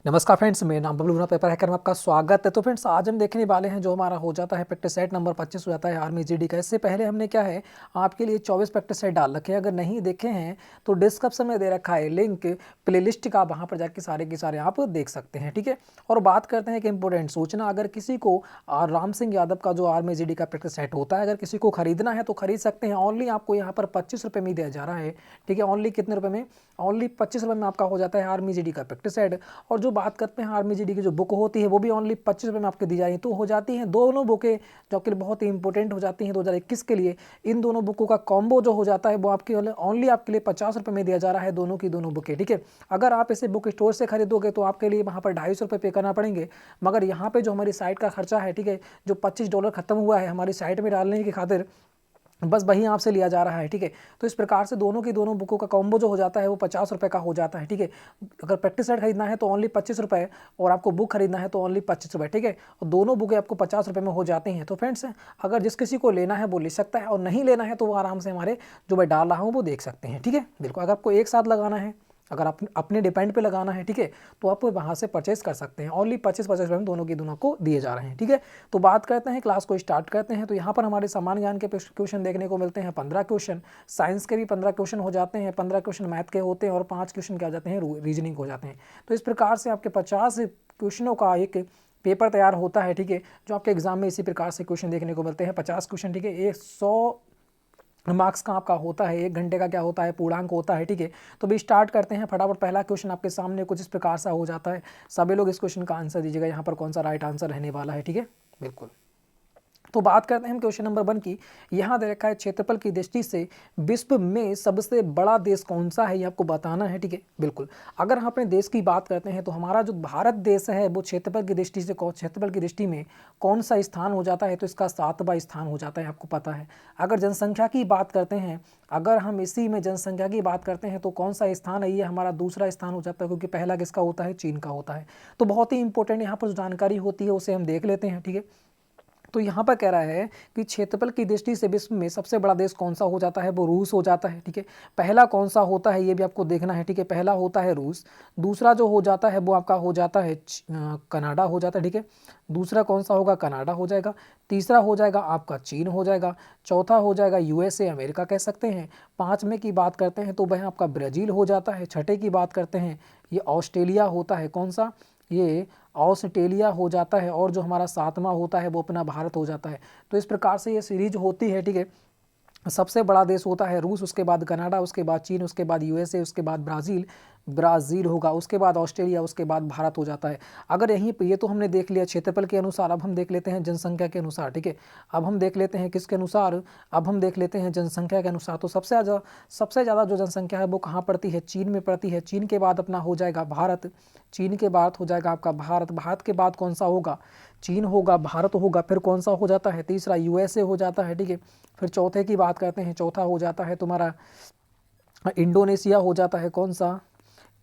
नमस्कार फ्रेंड्स, मेरा नाम बबलू ना पेपर हैकर में आपका स्वागत है। तो फ्रेंड्स, आज हम देखने वाले हैं जो हमारा हो जाता है प्रैक्टिस सेट नंबर 25 हो जाता है आर्मी जीडी का। इससे पहले हमने क्या है आपके लिए 24 प्रैक्टिस सेट डाल रखे हैं। अगर नहीं देखे हैं तो डिस्क्रिप्शन में दे रखा है लिंक प्लेलिस्ट का, वहाँ पर जाके सारे के सारे आप देख सकते हैं। ठीक है, और बात करते हैं कि इंपॉर्टेंट सूचना, अगर किसी को राम सिंह यादव का जो आर्मी जीडी का प्रैक्टिस सेट होता है, अगर किसी को खरीदना है तो खरीद सकते हैं। ओनली आपको यहाँ पर 25 रुपये में दिया जा रहा है। ठीक है, ओनली कितने रुपये में? ओनली 25 रुपये में आपका हो जाता है आर्मी जीडी का प्रैक्टिस सेट। और जो बात करते हैं आर्मी जीडी की जो बुक होती है वो भी ओनली 25 रुपये में आपके दी जा रही है। तो हो जाती हैं दोनों बुकें जो आपके लिए बहुत ही इंपॉर्टेंट हो जाती हैं 2021 के लिए। इन दोनों बुकों का कॉम्बो जो हो जाता है वो आपके ओनली आपके लिए 50 रुपये में दिया जा रहा है, दोनों की दोनों बुकें। ठीक है, अगर आप इसे बुक स्टोर से खरीदोगे तो आपके लिए वहाँ पर 250 रुपये पे करना पड़ेंगे। मगर यहाँ पे जो हमारी साइट का खर्चा है, ठीक है, जो $25 खत्म हुआ है हमारी साइट में डालने की खातिर, बस वही आपसे लिया जा रहा है। ठीक है, तो इस प्रकार से दोनों की दोनों बुकों का कॉम्बो जो हो जाता है वो 50 रुपये का हो जाता है। ठीक है, अगर प्रैक्टिस सेट खरीदना है तो ओनली 25 रुपये, और आपको बुक खरीदना है तो ओनली 25 रुपये। ठीक है, और दोनों बुकें आपको 50 रुपये में हो जाती हैं। तो फ्रेंड्स, अगर जिस किसी को लेना है वो ले सकता है, और नहीं लेना है तो वो आराम से हमारे जो मैं डाल रहा हूँ वो देख सकते हैं। ठीक है, बिल्कुल, अगर आपको एक साथ लगाना है, अगर आप अपने डिपेंड पे लगाना है, ठीक है, तो आप वहाँ से परचेस कर सकते हैं। ओनली 25 रुपये में दोनों की दोनों को दिए जा रहे हैं। ठीक है, तो बात करते हैं, क्लास को स्टार्ट करते हैं। तो यहाँ पर हमारे सामान्य ज्ञान के क्वेश्चन देखने को मिलते हैं 15 क्वेश्चन, साइंस के भी 15 क्वेश्चन हो जाते हैं, 15 क्वेश्चन मैथ के होते हैं, और 5 क्वेश्चन क्या हो जाते हैं, रीजनिंग हो जाते हैं। तो इस प्रकार से आपके 50 क्वेश्चनों का एक पेपर तैयार होता है। ठीक है, जो आपके एग्जाम में इसी प्रकार से क्वेश्चन देखने को मिलते हैं। 50 क्वेश्चन, ठीक है, 100 मार्क्स का आपका होता है, 1 घंटे का क्या होता है, पूर्णांक होता है। ठीक है, तो भी स्टार्ट करते हैं फटाफट। पहला क्वेश्चन आपके सामने कुछ इस प्रकार से हो जाता है। सभी लोग इस क्वेश्चन का आंसर दीजिएगा, यहाँ पर कौन सा राइट आंसर रहने वाला है। ठीक है, बिल्कुल। तो बात करते हैं हम क्वेश्चन नंबर 1 की। यहाँ दे रखा है क्षेत्रफल की दृष्टि से विश्व में सबसे बड़ा देश कौन सा है, ये आपको बताना है। ठीक है, बिल्कुल। अगर हम अपने देश की बात करते हैं तो हमारा जो भारत देश है वो क्षेत्रफल की दृष्टि से क्षेत्रफल की दृष्टि में कौन सा स्थान हो जाता है, तो इसका 7वां स्थान हो जाता है, आपको पता है। अगर जनसंख्या की बात करते हैं, अगर हम इसी में जनसंख्या की बात करते हैं तो कौन सा स्थान है, ये हमारा दूसरा स्थान हो जाता है, क्योंकि पहला किसका होता है, चीन का होता है। तो बहुत ही इंपॉर्टेंट यहाँ पर जो जानकारी होती है उसे हम देख लेते हैं। ठीक है, तो यहाँ पर कह रहा है कि क्षेत्रफल की दृष्टि से विश्व में सबसे बड़ा देश कौन सा हो जाता है, वो रूस हो जाता है। ठीक है, पहला कौन सा होता है ये भी आपको देखना है। ठीक है, पहला होता है रूस, दूसरा जो हो जाता है वो आपका हो जाता है कनाडा हो जाता है। ठीक है, दूसरा कौन सा होगा, कनाडा हो जाएगा। तीसरा हो जाएगा आपका चीन हो जाएगा। चौथा हो जाएगा यूएसए, अमेरिका कह सकते हैं। पाँचवें की बात करते हैं तो वह आपका ब्राज़ील हो जाता है। छठे की बात करते हैं ये ऑस्ट्रेलिया होता है, कौन सा, ये ऑस्ट्रेलिया हो जाता है। और जो हमारा 7वां होता है वो अपना भारत हो जाता है। तो इस प्रकार से ये सीरीज होती है। ठीक है, सबसे बड़ा देश होता है रूस, उसके बाद कनाडा, उसके बाद चीन, उसके बाद यूएसए, उसके बाद ब्राज़ील होगा, उसके बाद ऑस्ट्रेलिया, उसके बाद भारत हो जाता है। अगर यहीं पे ये तो हमने देख लिया क्षेत्रफल के अनुसार, अब हम देख लेते हैं जनसंख्या के अनुसार। ठीक है, अब हम देख लेते हैं किसके अनुसार, अब हम देख लेते हैं जनसंख्या के अनुसार। तो सबसे ज़्यादा जो जनसंख्या है वो कहाँ पड़ती है, चीन में पड़ती है। चीन के बाद अपना हो जाएगा भारत, चीन के बाद हो जाएगा आपका भारत, भारत के बाद कौन सा होगा, चीन होगा, भारत होगा, फिर कौन सा हो जाता है, तीसरा यूएसए हो जाता है। ठीक है, फिर चौथे की बात करते हैं, चौथा हो जाता है तुम्हारा इंडोनेशिया हो जाता है, कौन सा,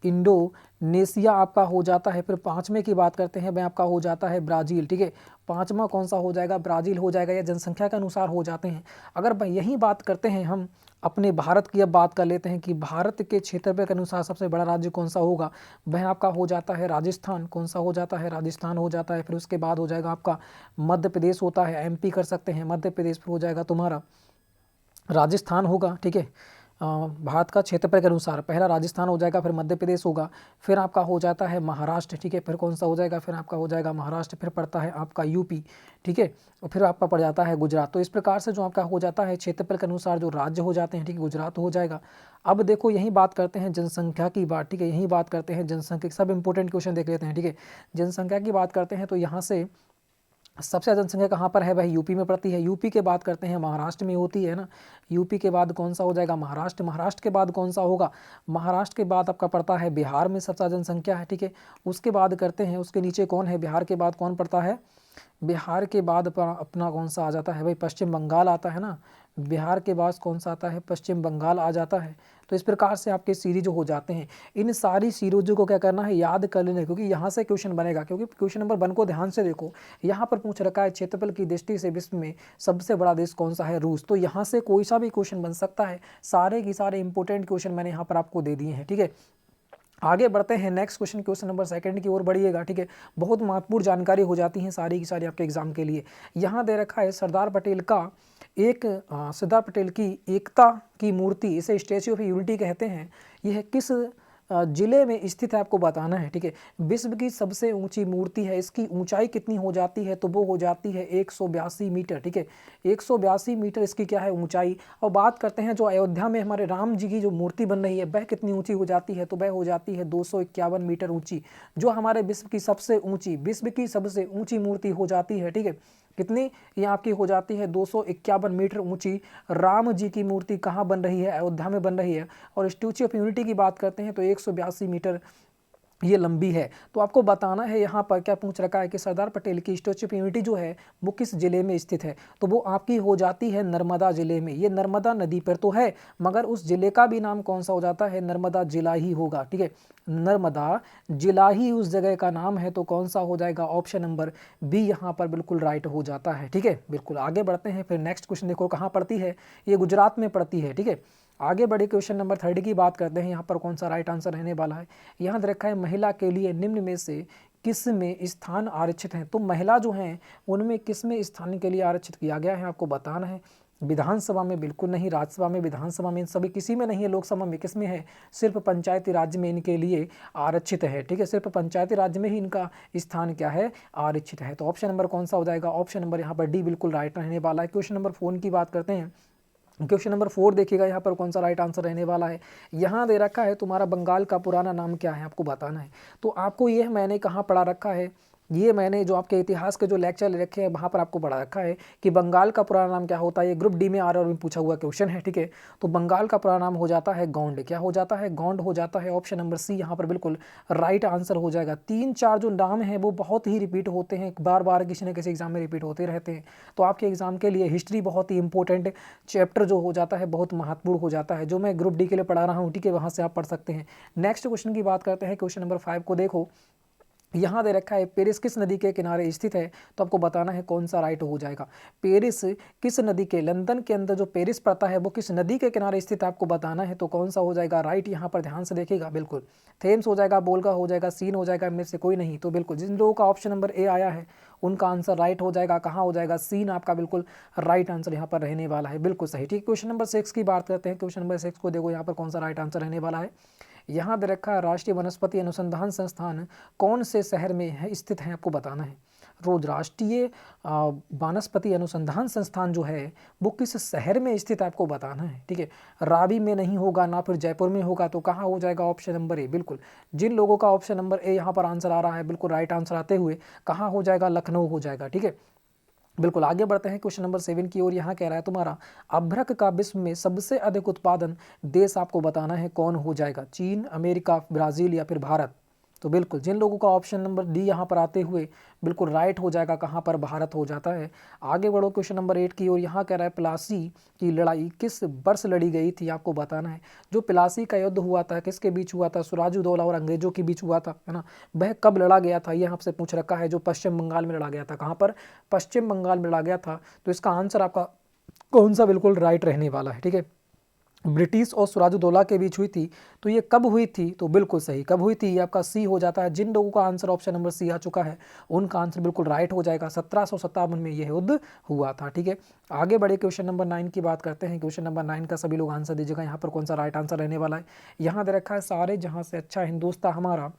इंडोनेशिया आपका हो जाता है। फिर पाँचवें की बात करते हैं वह आपका हो जाता है ब्राज़ील। ठीक है, पाँचवा कौन सा हो जाएगा, ब्राज़ील हो जाएगा। या जनसंख्या के अनुसार हो जाते हैं। अगर यही बात करते हैं हम अपने भारत की, अब बात कर लेते हैं कि भारत के क्षेत्रफल के अनुसार सबसे बड़ा राज्य कौन सा होगा, वह आपका हो जाता है राजस्थान, कौन सा हो जाता है, राजस्थान हो जाता है। फिर उसके बाद हो जाएगा आपका मध्य प्रदेश होता है, एमपी कर सकते हैं, मध्य प्रदेश फिर हो जाएगा तुम्हारा राजस्थान होगा। ठीक है, भारत का क्षेत्रफल के अनुसार पहला राजस्थान हो जाएगा, फिर मध्य प्रदेश होगा, फिर आपका हो जाता है महाराष्ट्र। ठीक है, फिर कौन सा हो जाएगा, फिर आपका हो जाएगा महाराष्ट्र, फिर पड़ता है आपका यूपी। ठीक है, और फिर आपका पड़ जाता है गुजरात। तो इस प्रकार से जो आपका हो जाता है क्षेत्रफल के अनुसार जो राज्य हो जाते हैं, ठीक है, गुजरात हो जाएगा। अब देखो यही बात करते हैं जनसंख्या की बात। ठीक है, यही बात करते हैं जनसंख्या, सब इंपॉर्टेंट क्वेश्चन देख लेते हैं। ठीक है, जनसंख्या की बात करते हैं तो यहाँ से सबसे ज़्यादा जनसंख्या कहाँ पर है, वह यूपी में पड़ती है। यूपी के बाद करते हैं महाराष्ट्र में होती है ना, यूपी के बाद कौन सा हो जाएगा, महाराष्ट्र। महाराष्ट्र के बाद कौन सा होगा, महाराष्ट्र के बाद आपका पड़ता है बिहार में सबसे ज़्यादा जनसंख्या है। ठीक है, उसके बाद करते हैं, उसके नीचे कौन है, बिहार के बाद कौन पड़ता है, बिहार के बाद अपना कौन सा आ जाता है भाई, पश्चिम बंगाल आता है ना। बिहार के बाद कौन सा आता है, पश्चिम बंगाल आ जाता है। तो इस प्रकार से आपके सीरीज हो जाते हैं। इन सारी सीरीजों को क्या करना है, याद कर लेना, क्योंकि यहाँ से क्वेश्चन बनेगा। क्योंकि क्वेश्चन नंबर 1 को ध्यान से देखो, यहाँ पर पूछ रखा है क्षेत्रफल की दृष्टि से विश्व में सबसे बड़ा देश कौन सा है, रूस। तो यहाँ से कोई सा भी क्वेश्चन बन सकता है। सारे के सारे इंपॉर्टेंट क्वेश्चन मैंने यहाँ पर आपको दे दिए हैं। ठीक है, आगे बढ़ते हैं नेक्स्ट क्वेश्चन नंबर सेकंड की ओर बढ़िएगा, ठीक है। बहुत महत्वपूर्ण जानकारी हो जाती है सारी की सारी आपके एग्जाम के लिए। यहाँ दे रखा है सरदार पटेल सरदार पटेल की एकता की मूर्ति, इसे स्टैच्यू ऑफ यूनिटी कहते हैं, यह किस जिले में स्थित है आपको बताना है, ठीक है। विश्व की सबसे ऊंची मूर्ति है, इसकी ऊंचाई कितनी हो जाती है, तो वो हो जाती है 182 मीटर, ठीक है। 182 मीटर इसकी क्या है ऊंचाई। और बात करते हैं जो अयोध्या में हमारे राम जी की जो मूर्ति बन रही है वह कितनी ऊंची हो जाती है, तो वह हो जाती है 251 मीटर ऊंची, जो हमारे विश्व की सबसे ऊंची मूर्ति हो जाती है, ठीक है। कितनी, ये आपकी हो जाती है 251 मीटर ऊंची राम जी की मूर्ति कहाँ बन रही है, अयोध्या में बन रही है। और स्टैच्यू ऑफ यूनिटी की बात करते हैं तो 182 मीटर ये लंबी है। तो आपको बताना है यहाँ पर क्या पूछ रखा है कि सरदार पटेल की स्टैच्यू ऑफ यूनिटी जो है वो किस जिले में स्थित है, तो वो आपकी हो जाती है नर्मदा जिले में। ये नर्मदा नदी पर तो है, मगर उस जिले का भी नाम कौन सा हो जाता है, नर्मदा जिला ही होगा, ठीक है। नर्मदा जिला ही उस जगह का नाम है, तो कौन सा हो जाएगा, ऑप्शन नंबर बी यहाँ पर बिल्कुल राइट हो जाता है, ठीक है। बिल्कुल आगे बढ़ते हैं, फिर नेक्स्ट क्वेश्चन देखो कहाँ पड़ती है, ये गुजरात में पड़ती है, ठीक है। आगे बढ़े क्वेश्चन नंबर थर्ड की बात करते हैं, यहाँ पर कौन सा राइट आंसर रहने वाला है। यहाँ रखा है महिला के लिए निम्न में से किस में स्थान आरक्षित है, तो महिला जो हैं उनमें किस में स्थान के लिए आरक्षित किया गया है आपको बताना है। विधानसभा में बिल्कुल नहीं, राज्यसभा में, विधानसभा में, इन सभी किसी में नहीं है, लोकसभा में किस में है, सिर्फ पंचायती राज्य में इनके लिए आरक्षित है, ठीक है। सिर्फ पंचायती राज्य में ही इनका स्थान क्या है, आरक्षित है। तो ऑप्शन नंबर कौन सा हो जाएगा, ऑप्शन नंबर यहाँ पर डी बिल्कुल राइट रहने वाला है। क्वेश्चन नंबर 4 की बात करते हैं, क्वेश्चन नंबर 4 देखिएगा यहाँ पर कौन सा राइट आंसर रहने वाला है। यहाँ दे रखा है तुम्हारा बंगाल का पुराना नाम क्या है आपको बताना है। तो आपको यह मैंने कहाँ पढ़ा रखा है, ये मैंने जो आपके इतिहास के जो लेक्चर ले रखे हैं वहाँ पर आपको पढ़ा रखा है कि बंगाल का पुराना नाम क्या होता है। ये ग्रुप डी में आर में पूछा हुआ क्वेश्चन है, ठीक है। तो बंगाल का पुराना नाम हो जाता है गोंड, क्या हो जाता है, गोंड हो जाता है। ऑप्शन नंबर सी यहाँ पर बिल्कुल राइट आंसर हो जाएगा। 3-4 जो नाम हैं वो बहुत ही रिपीट होते हैं, बार बार किसी न किसी एग्जाम में रिपीट होते रहते हैं। तो आपके एग्जाम के लिए हिस्ट्री बहुत ही इंपॉर्टेंट चैप्टर जो हो जाता है, बहुत महत्वपूर्ण हो जाता है, जो मैं ग्रुप डी के लिए पढ़ा रहा हूँ, ठीक है, वहाँ से आप पढ़ सकते हैं। नेक्स्ट क्वेश्चन की बात करते हैं, क्वेश्चन नंबर 5 को देखो। यहाँ दे रखा है पेरिस किस नदी के किनारे स्थित है, तो आपको बताना है कौन सा राइट हो जाएगा। पेरिस किस नदी के, लंदन के अंदर जो पेरिस पड़ता है वो किस नदी के किनारे स्थित है आपको बताना है, तो कौन सा हो जाएगा राइट। यहाँ पर ध्यान से देखिएगा, बिल्कुल थेम्स हो जाएगा, बोल्गा हो जाएगा, सीन हो जाएगा, इनमें से कोई नहीं। तो बिल्कुल जिन लोगों का ऑप्शन नंबर ए आया है उनका आंसर राइट हो जाएगा। कहाँ हो जाएगा, सीन आपका बिल्कुल राइट आंसर यहाँ पर रहने वाला है, बिल्कुल सही, ठीक। क्वेश्चन नंबर 6 की बात करते हैं, क्वेश्चन नंबर 6 को देखो यहाँ पर कौन सा राइट आंसर रहने वाला है। यहाँ दे रखा है राष्ट्रीय वनस्पति अनुसंधान संस्थान कौन से शहर में है स्थित है आपको बताना है। रोज राष्ट्रीय वनस्पति अनुसंधान संस्थान जो है वो किस शहर में स्थित है आपको बताना है, ठीक है। रावी में नहीं होगा, ना फिर जयपुर में होगा, तो कहाँ हो जाएगा, ऑप्शन नंबर ए। बिल्कुल जिन लोगों का ऑप्शन नंबर ए यहाँ पर आंसर आ रहा है बिल्कुल राइट आंसर आते हुए कहाँ हो जाएगा, लखनऊ हो जाएगा, ठीक है। बिल्कुल आगे बढ़ते हैं क्वेश्चन नंबर 7 की ओर। यहाँ कह रहा है तुम्हारा अभ्रक का विश्व में सबसे अधिक उत्पादन देश आपको बताना है कौन हो जाएगा, चीन, अमेरिका, ब्राज़ील या फिर भारत। तो बिल्कुल जिन लोगों का ऑप्शन नंबर डी यहाँ पर आते हुए बिल्कुल राइट हो जाएगा, कहाँ पर, भारत हो जाता है। आगे बढ़ो क्वेश्चन नंबर 8 की ओर। यहाँ कह रहा है प्लासी की लड़ाई किस वर्ष लड़ी गई थी आपको बताना है। जो प्लासी का युद्ध हुआ था किसके बीच हुआ था, सिराजुद्दौला और अंग्रेजों के बीच हुआ था, है ना। वह कब लड़ा गया था ये आपसे पूछ रखा है। जो पश्चिम बंगाल में लड़ा गया था, कहाँ पर, पश्चिम बंगाल में लड़ा गया था। तो इसका आंसर आपका कौन सा बिल्कुल राइट रहने वाला है, ठीक है। ब्रिटिश और सिराजुद्दौला के बीच हुई थी, तो ये कब हुई थी, तो बिल्कुल सही कब हुई थी, ये आपका सी हो जाता है। जिन लोगों का आंसर ऑप्शन नंबर सी आ चुका है उनका आंसर बिल्कुल राइट हो जाएगा। 1757 में यह युद्ध हुआ था, ठीक है। आगे बढ़े क्वेश्चन नंबर 9 की बात करते हैं। क्वेश्चन नंबर 9 का सभी लोग आंसर दीजिएगा, यहाँ पर कौन सा राइट आंसर रहने वाला है। यहाँ दे रखा है सारे जहाँ से अच्छा हिंदुस्तान हमारा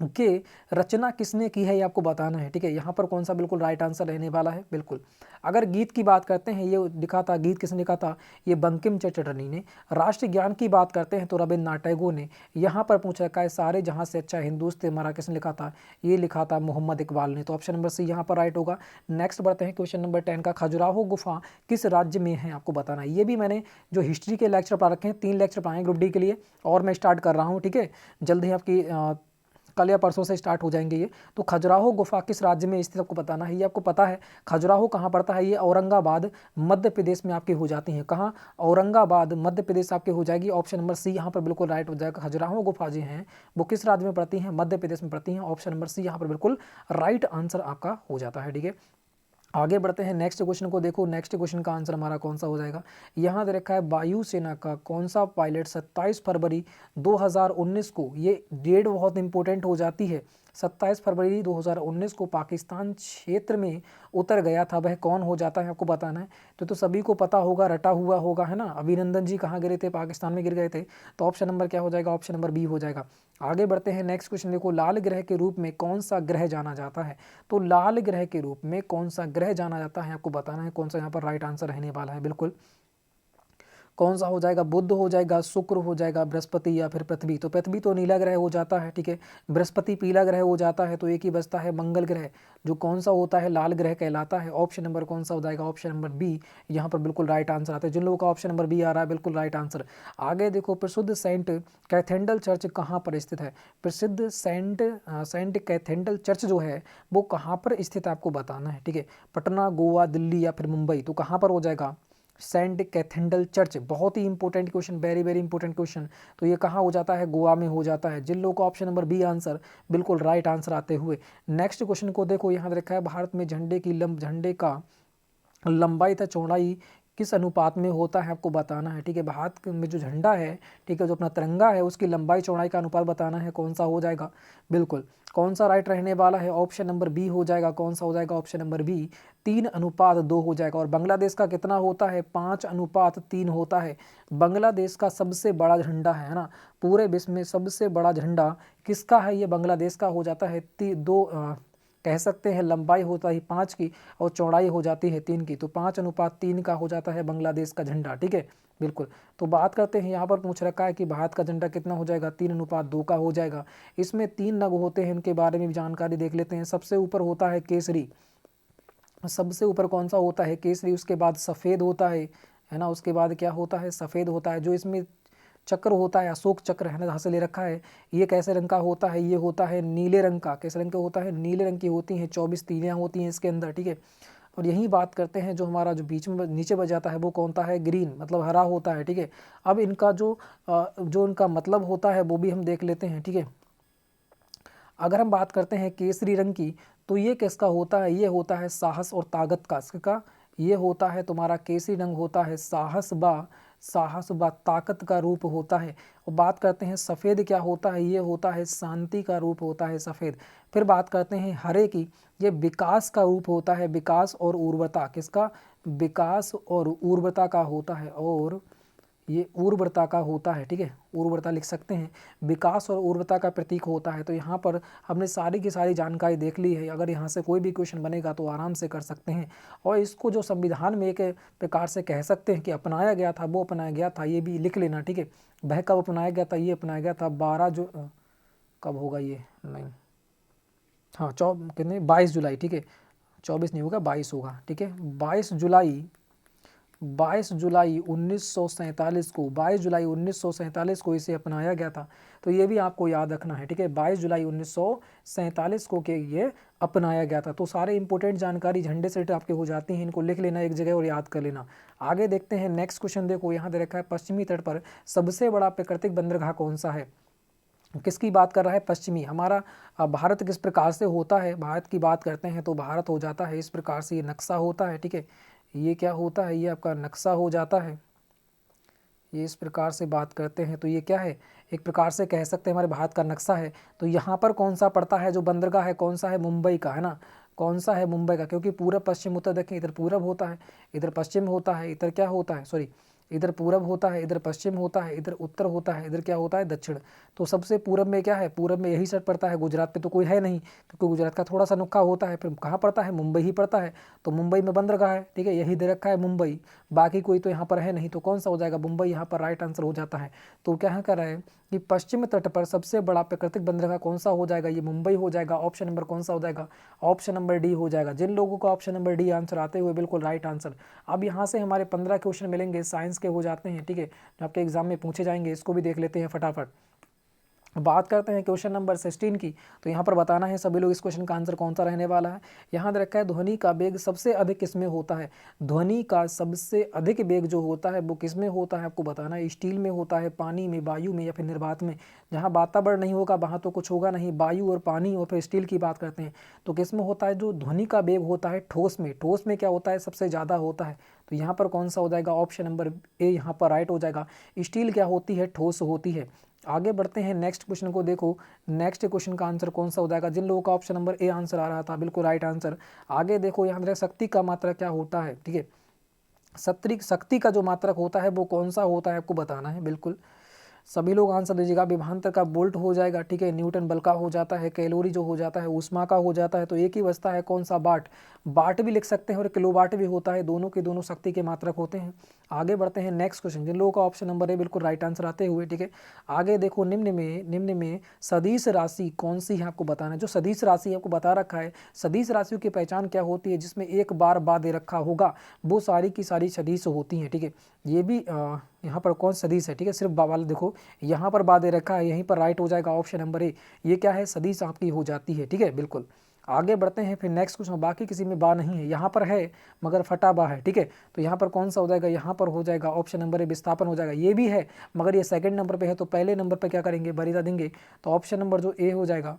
के रचना किसने की है ये आपको बताना है, ठीक है। यहाँ पर कौन सा बिल्कुल राइट आंसर रहने वाला है। बिल्कुल अगर गीत की बात करते हैं, ये लिखा था, गीत किसने लिखा था, ये बंकिम चंद्र चटर्जी ने। राष्ट्रीय ज्ञान की बात करते हैं तो रविन्द्रनाथ टैगोर ने। यहाँ पर पूछ रखा है सारे जहाँ से अच्छा हिंदुस्तान हमारा किसने लिखा था, ये लिखा था मोहम्मद इकबाल ने। तो ऑप्शन नंबर सी यहाँ पर राइट होगा। नेक्स्ट बढ़ते हैं क्वेश्चन नंबर 10 का। खजुराहो गुफा किस राज्य में है आपको बताना है। ये भी मैंने जो हिस्ट्री के लेक्चर पढ़ा रखे हैं, 3 लेक्चर पढ़ाए ग्रुप डी के लिए, और मैं स्टार्ट कर रहा हूँ, ठीक है। जल्द ही आपकी कल या परसों से स्टार्ट हो जाएंगे ये। तो खजुराहो गुफा किस राज्य में स्थित आपको बताना है। ये आपको पता है खजुराहो कहाँ पड़ता है, ये औरंगाबाद मध्य प्रदेश में आपकी हो जाती है। कहाँ, औरंगाबाद मध्य प्रदेश आपके हो जाएगी। ऑप्शन नंबर सी यहाँ पर बिल्कुल राइट हो जाएगा। खजुराहो गुफा जी हैं वो किस राज्य में पड़ती हैं, मध्य प्रदेश में पड़ती हैं। ऑप्शन नंबर सी यहाँ पर बिल्कुल राइट आंसर आपका हो जाता है, ठीक है। आगे बढ़ते हैं नेक्स्ट क्वेश्चन को। देखो नेक्स्ट क्वेश्चन का आंसर हमारा कौन सा हो जाएगा। यहाँ दे रखा है वायुसेना का कौन सा पायलट 27 फरवरी 2019 को, ये डेट बहुत इंपॉर्टेंट हो जाती है, 27 फरवरी 2019 को पाकिस्तान क्षेत्र में उतर गया था, वह कौन हो जाता है आपको बताना है। तो सभी को पता होगा, रटा हुआ होगा, है ना। अभिनंदन जी कहाँ गिरे थे, पाकिस्तान में गिर गए थे। तो ऑप्शन नंबर क्या हो जाएगा, ऑप्शन नंबर बी हो जाएगा। आगे बढ़ते हैं नेक्स्ट क्वेश्चन। देखो लाल ग्रह के रूप में कौन सा ग्रह जाना जाता है। तो लाल ग्रह के रूप में कौन सा ग्रह जाना जाता है आपको बताना है, कौन सा यहाँ पर राइट आंसर रहने वाला है। बिल्कुल कौन सा हो जाएगा, बुध हो जाएगा, शुक्र हो जाएगा, बृहस्पति या फिर पृथ्वी। तो पृथ्वी तो नीला ग्रह हो जाता है, ठीक है। बृहस्पति पीला ग्रह हो जाता है, तो एक ही बचता है मंगल ग्रह, जो कौन सा होता है, लाल ग्रह कहलाता है। ऑप्शन नंबर कौन सा हो जाएगा, ऑप्शन नंबर बी यहाँ पर बिल्कुल राइट आंसर आता है। जिन लोगों का ऑप्शन नंबर बी आ रहा है बिल्कुल राइट आंसर। आगे देखो प्रसिद्ध सेंट कैथेड्रल चर्च कहाँ पर स्थित है। प्रसिद्ध सेंट कैथेड्रल चर्च जो है वो कहाँ पर स्थित है आपको बताना है, ठीक है। पटना, गोवा, दिल्ली या फिर मुंबई। तो कहाँ पर हो जाएगा, सेंट कैथेड्रल चर्च। बहुत ही important question, very very important question. तो ये कहाँ हो जाता है, गोवा में हो जाता है। जिन लोगों का ऑप्शन नंबर बी आंसर बिल्कुल राइट आंसर आते हुए नेक्स्ट क्वेश्चन को देखो। यहाँ रखा है भारत में झंडे का लंबाई तथा चौड़ाई किस अनुपात में होता है आपको बताना है, ठीक है। भारत में जो झंडा है, ठीक है, जो अपना तिरंगा है, उसकी लंबाई चौड़ाई का अनुपात बताना है, कौन सा हो जाएगा। बिल्कुल कौन सा राइट रहने वाला है, ऑप्शन नंबर बी हो जाएगा। कौन सा हो जाएगा, ऑप्शन नंबर बी 3:2 हो जाएगा। और बांग्लादेश का कितना होता है, 5:3 होता है। बांग्लादेश का सबसे बड़ा झंडा है ना, पूरे विश्व में सबसे बड़ा झंडा किसका है, ये बांग्लादेश का हो जाता है। कह सकते हैं लंबाई होता है 5 की और चौड़ाई हो जाती है 3 की, तो 5:3 का हो जाता है बांग्लादेश का झंडा, ठीक है। बिल्कुल तो बात करते हैं, यहाँ पर पूछ रखा है कि भारत का झंडा कितना हो जाएगा, 3:2 का हो जाएगा। इसमें 3 नग होते हैं, इनके बारे में भी जानकारी देख लेते हैं। सबसे ऊपर होता है केसरी, सबसे ऊपर कौन सा होता है, केसरी। उसके बाद सफ़ेद होता है ना। उसके बाद क्या होता है, सफ़ेद होता है। जो इसमें चक्र होता है, अशोक चक्र है ना, जहाँ से ले रखा है, ये कैसे रंग का होता है, ये होता है नीले रंग का। कैसे रंग का होता है, नीले रंग की होती हैं। 24 तीलियाँ होती हैं इसके अंदर, ठीक है। और यही बात करते हैं, जो हमारा जो बीच में नीचे बच जाता है वो कौन सा है, ग्रीन, मतलब हरा होता है, ठीक है। अब इनका जो इनका मतलब होता है वो भी हम देख लेते हैं, ठीक है। अगर हम बात करते हैं केसरी रंग की, तो ये किसका होता है, ये होता है साहस और ताकत का। इसका ये होता है तुम्हारा केसरी रंग होता है साहस व ताकत का रूप होता है। और बात करते हैं सफ़ेद क्या होता है, ये होता है शांति का रूप होता है सफ़ेद। फिर बात करते हैं हरे की, ये विकास का रूप होता है, विकास और उर्वरता। किसका, विकास और उर्वरता का होता है, और ये उर्वरता का होता है, ठीक है। उर्वरता लिख सकते हैं, विकास और उर्वरता का प्रतीक होता है। तो यहाँ पर हमने सारी की सारी जानकारी देख ली है। अगर यहाँ से कोई भी क्वेश्चन बनेगा तो आराम से कर सकते हैं। और इसको जो संविधान में एक प्रकार से कह सकते हैं कि अपनाया गया था, वो अपनाया गया था, ये भी लिख लेना, ठीक है। वह कब अपनाया गया था, ये अपनाया गया था 12 जो कब होगा ये, नहीं हाँ कितने 22 जुलाई, ठीक है। 24 नहीं होगा, 22 होगा, ठीक है। 22 जुलाई 1947 को, 22 जुलाई 1947 को इसे अपनाया गया था। तो ये भी आपको याद रखना है, ठीक है। 22 जुलाई 1947 को के ये अपनाया गया था। तो सारे इंपॉर्टेंट जानकारी झंडे से आपके हो जाती हैं, इनको लिख लेना एक जगह और याद कर लेना। आगे देखते हैं नेक्स्ट क्वेश्चन। देखो यहाँ दे रखा है पश्चिमी तट पर सबसे बड़ा प्राकृतिक बंदरगाह कौन सा है। किसकी बात कर रहा है, पश्चिमी। हमारा भारत किस प्रकार से होता है, भारत की बात करते हैं तो भारत हो जाता है इस प्रकार से, ये नक्शा होता है, ठीक है। ये क्या होता है, ये आपका नक्शा हो जाता है। ये इस प्रकार से बात करते हैं तो ये क्या है, एक प्रकार से कह सकते हैं हमारे भारत का नक्शा है। तो यहाँ पर कौन सा पड़ता है, जो बंदरगाह है कौन सा है, मुंबई का, है ना। कौन सा है, मुंबई का, क्योंकि पूरब पश्चिम उत्तर देखें, इधर पूरब होता है, इधर पश्चिम होता है, इधर क्या होता है, सॉरी, इधर पूरब होता है, इधर पश्चिम होता है, इधर उत्तर होता है, इधर क्या होता है, दक्षिण। तो सबसे पूरब में क्या है, पूरब में यही साइड पड़ता है। गुजरात पे तो कोई है नहीं, क्योंकि गुजरात का थोड़ा सा नुक्खा होता है। फिर कहाँ पड़ता है, मुंबई ही पड़ता है। तो मुंबई में बंदरगाह है, ठीक है, यही दे रखा है मुंबई, बाकी कोई तो यहाँ पर है नहीं। तो कौन सा हो जाएगा, मुंबई यहाँ पर राइट आंसर हो जाता है। तो क्या कर रहे हैं कि पश्चिम तट पर सबसे बड़ा प्राकृतिक बंदरगाह कौन सा हो जाएगा, ये मुंबई हो जाएगा। ऑप्शन नंबर कौन सा हो जाएगा, ऑप्शन नंबर डी हो जाएगा। जिन लोगों को ऑप्शन नंबर डी आंसर आते हुए बिल्कुल राइट आंसर। अब यहाँ से हमारे 15 क्वेश्चन मिलेंगे, साइंस के हो जाते हैं, ठीक है, जो आपके एग्जाम में पूछे जाएंगे। इसको भी देख लेते हैं फटाफट। बात करते हैं क्वेश्चन नंबर 16 की, तो यहाँ पर बताना है सभी लोग इस क्वेश्चन का आंसर कौन सा रहने वाला है। यहाँ दे रखा है ध्वनि का वेग सबसे अधिक किसमें होता है। ध्वनि का सबसे अधिक वेग जो होता है वो किसमें होता है आपको बताना है। स्टील में होता है, पानी में, वायु में या फिर निर्वात में। जहाँ वातावरण नहीं होगा वहाँ तो कुछ होगा नहीं, वायु और पानी और फिर स्टील की बात करते हैं तो किस में होता है। जो ध्वनि का वेग होता है ठोस में, ठोस में क्या होता है सबसे ज़्यादा होता है। तो यहाँ पर कौन सा हो जाएगा, ऑप्शन नंबर ए यहाँ पर राइट हो जाएगा। स्टील क्या होती है, ठोस होती है। आगे बढ़ते हैं नेक्स्ट क्वेश्चन को देखो, नेक्स्ट क्वेश्चन का आंसर कौन सा हो जाएगा। जिन लोगों का ऑप्शन नंबर ए आंसर आ रहा था बिल्कुल राइट आंसर। आगे देखो यहाँ पर शक्ति का मात्रक क्या होता है, ठीक है। शक्ति का जो मात्रक होता है वो कौन सा होता है आपको बताना है। बिल्कुल सभी लोग आंसर दीजिएगा। विभवांतर का वोल्ट हो जाएगा, ठीक है। न्यूटन बल का हो जाता है, कैलोरी जो हो जाता है ऊष्मा का हो जाता है। तो एक ही बचता है कौन सा, वाट। वाट भी लिख सकते हैं और किलोवाट भी होता है, दोनों के दोनों शक्ति के मात्रक होते हैं। आगे बढ़ते हैं नेक्स्ट क्वेश्चन। जिन लोगों का ऑप्शन नंबर है बिल्कुल राइट आंसर आते हुए, ठीक है। आगे देखो, निम्न में सदिश राशि कौन सी है आपको बताना है। जो सदिश राशि आपको बता रखा है, सदिश राशियों की पहचान क्या होती है, जिसमें एक बार बाद दे रखा होगा वो सारी की सारी सदिश होती हैं, ठीक है। ये भी यहाँ पर कौन सदिश है, ठीक है। सिर्फ वाला देखो यहाँ पर बाद दे रखा है, यहीं पर राइट हो जाएगा ऑप्शन नंबर ए। ये क्या है, सदिश आपकी हो जाती है, ठीक है। बिल्कुल आगे बढ़ते हैं फिर नेक्स्ट क्वेश्चन। बाकी किसी में बा नहीं है, यहाँ पर है मगर फटा बा है, ठीक है। तो यहाँ पर कौन सा हो जाएगा, यहाँ पर हो जाएगा ऑप्शन नंबर ए विस्थापन हो जाएगा। ये भी है मगर ये सेकंड नंबर पे है, तो पहले नंबर पे क्या करेंगे, वरीयता देंगे। तो ऑप्शन नंबर जो ए हो जाएगा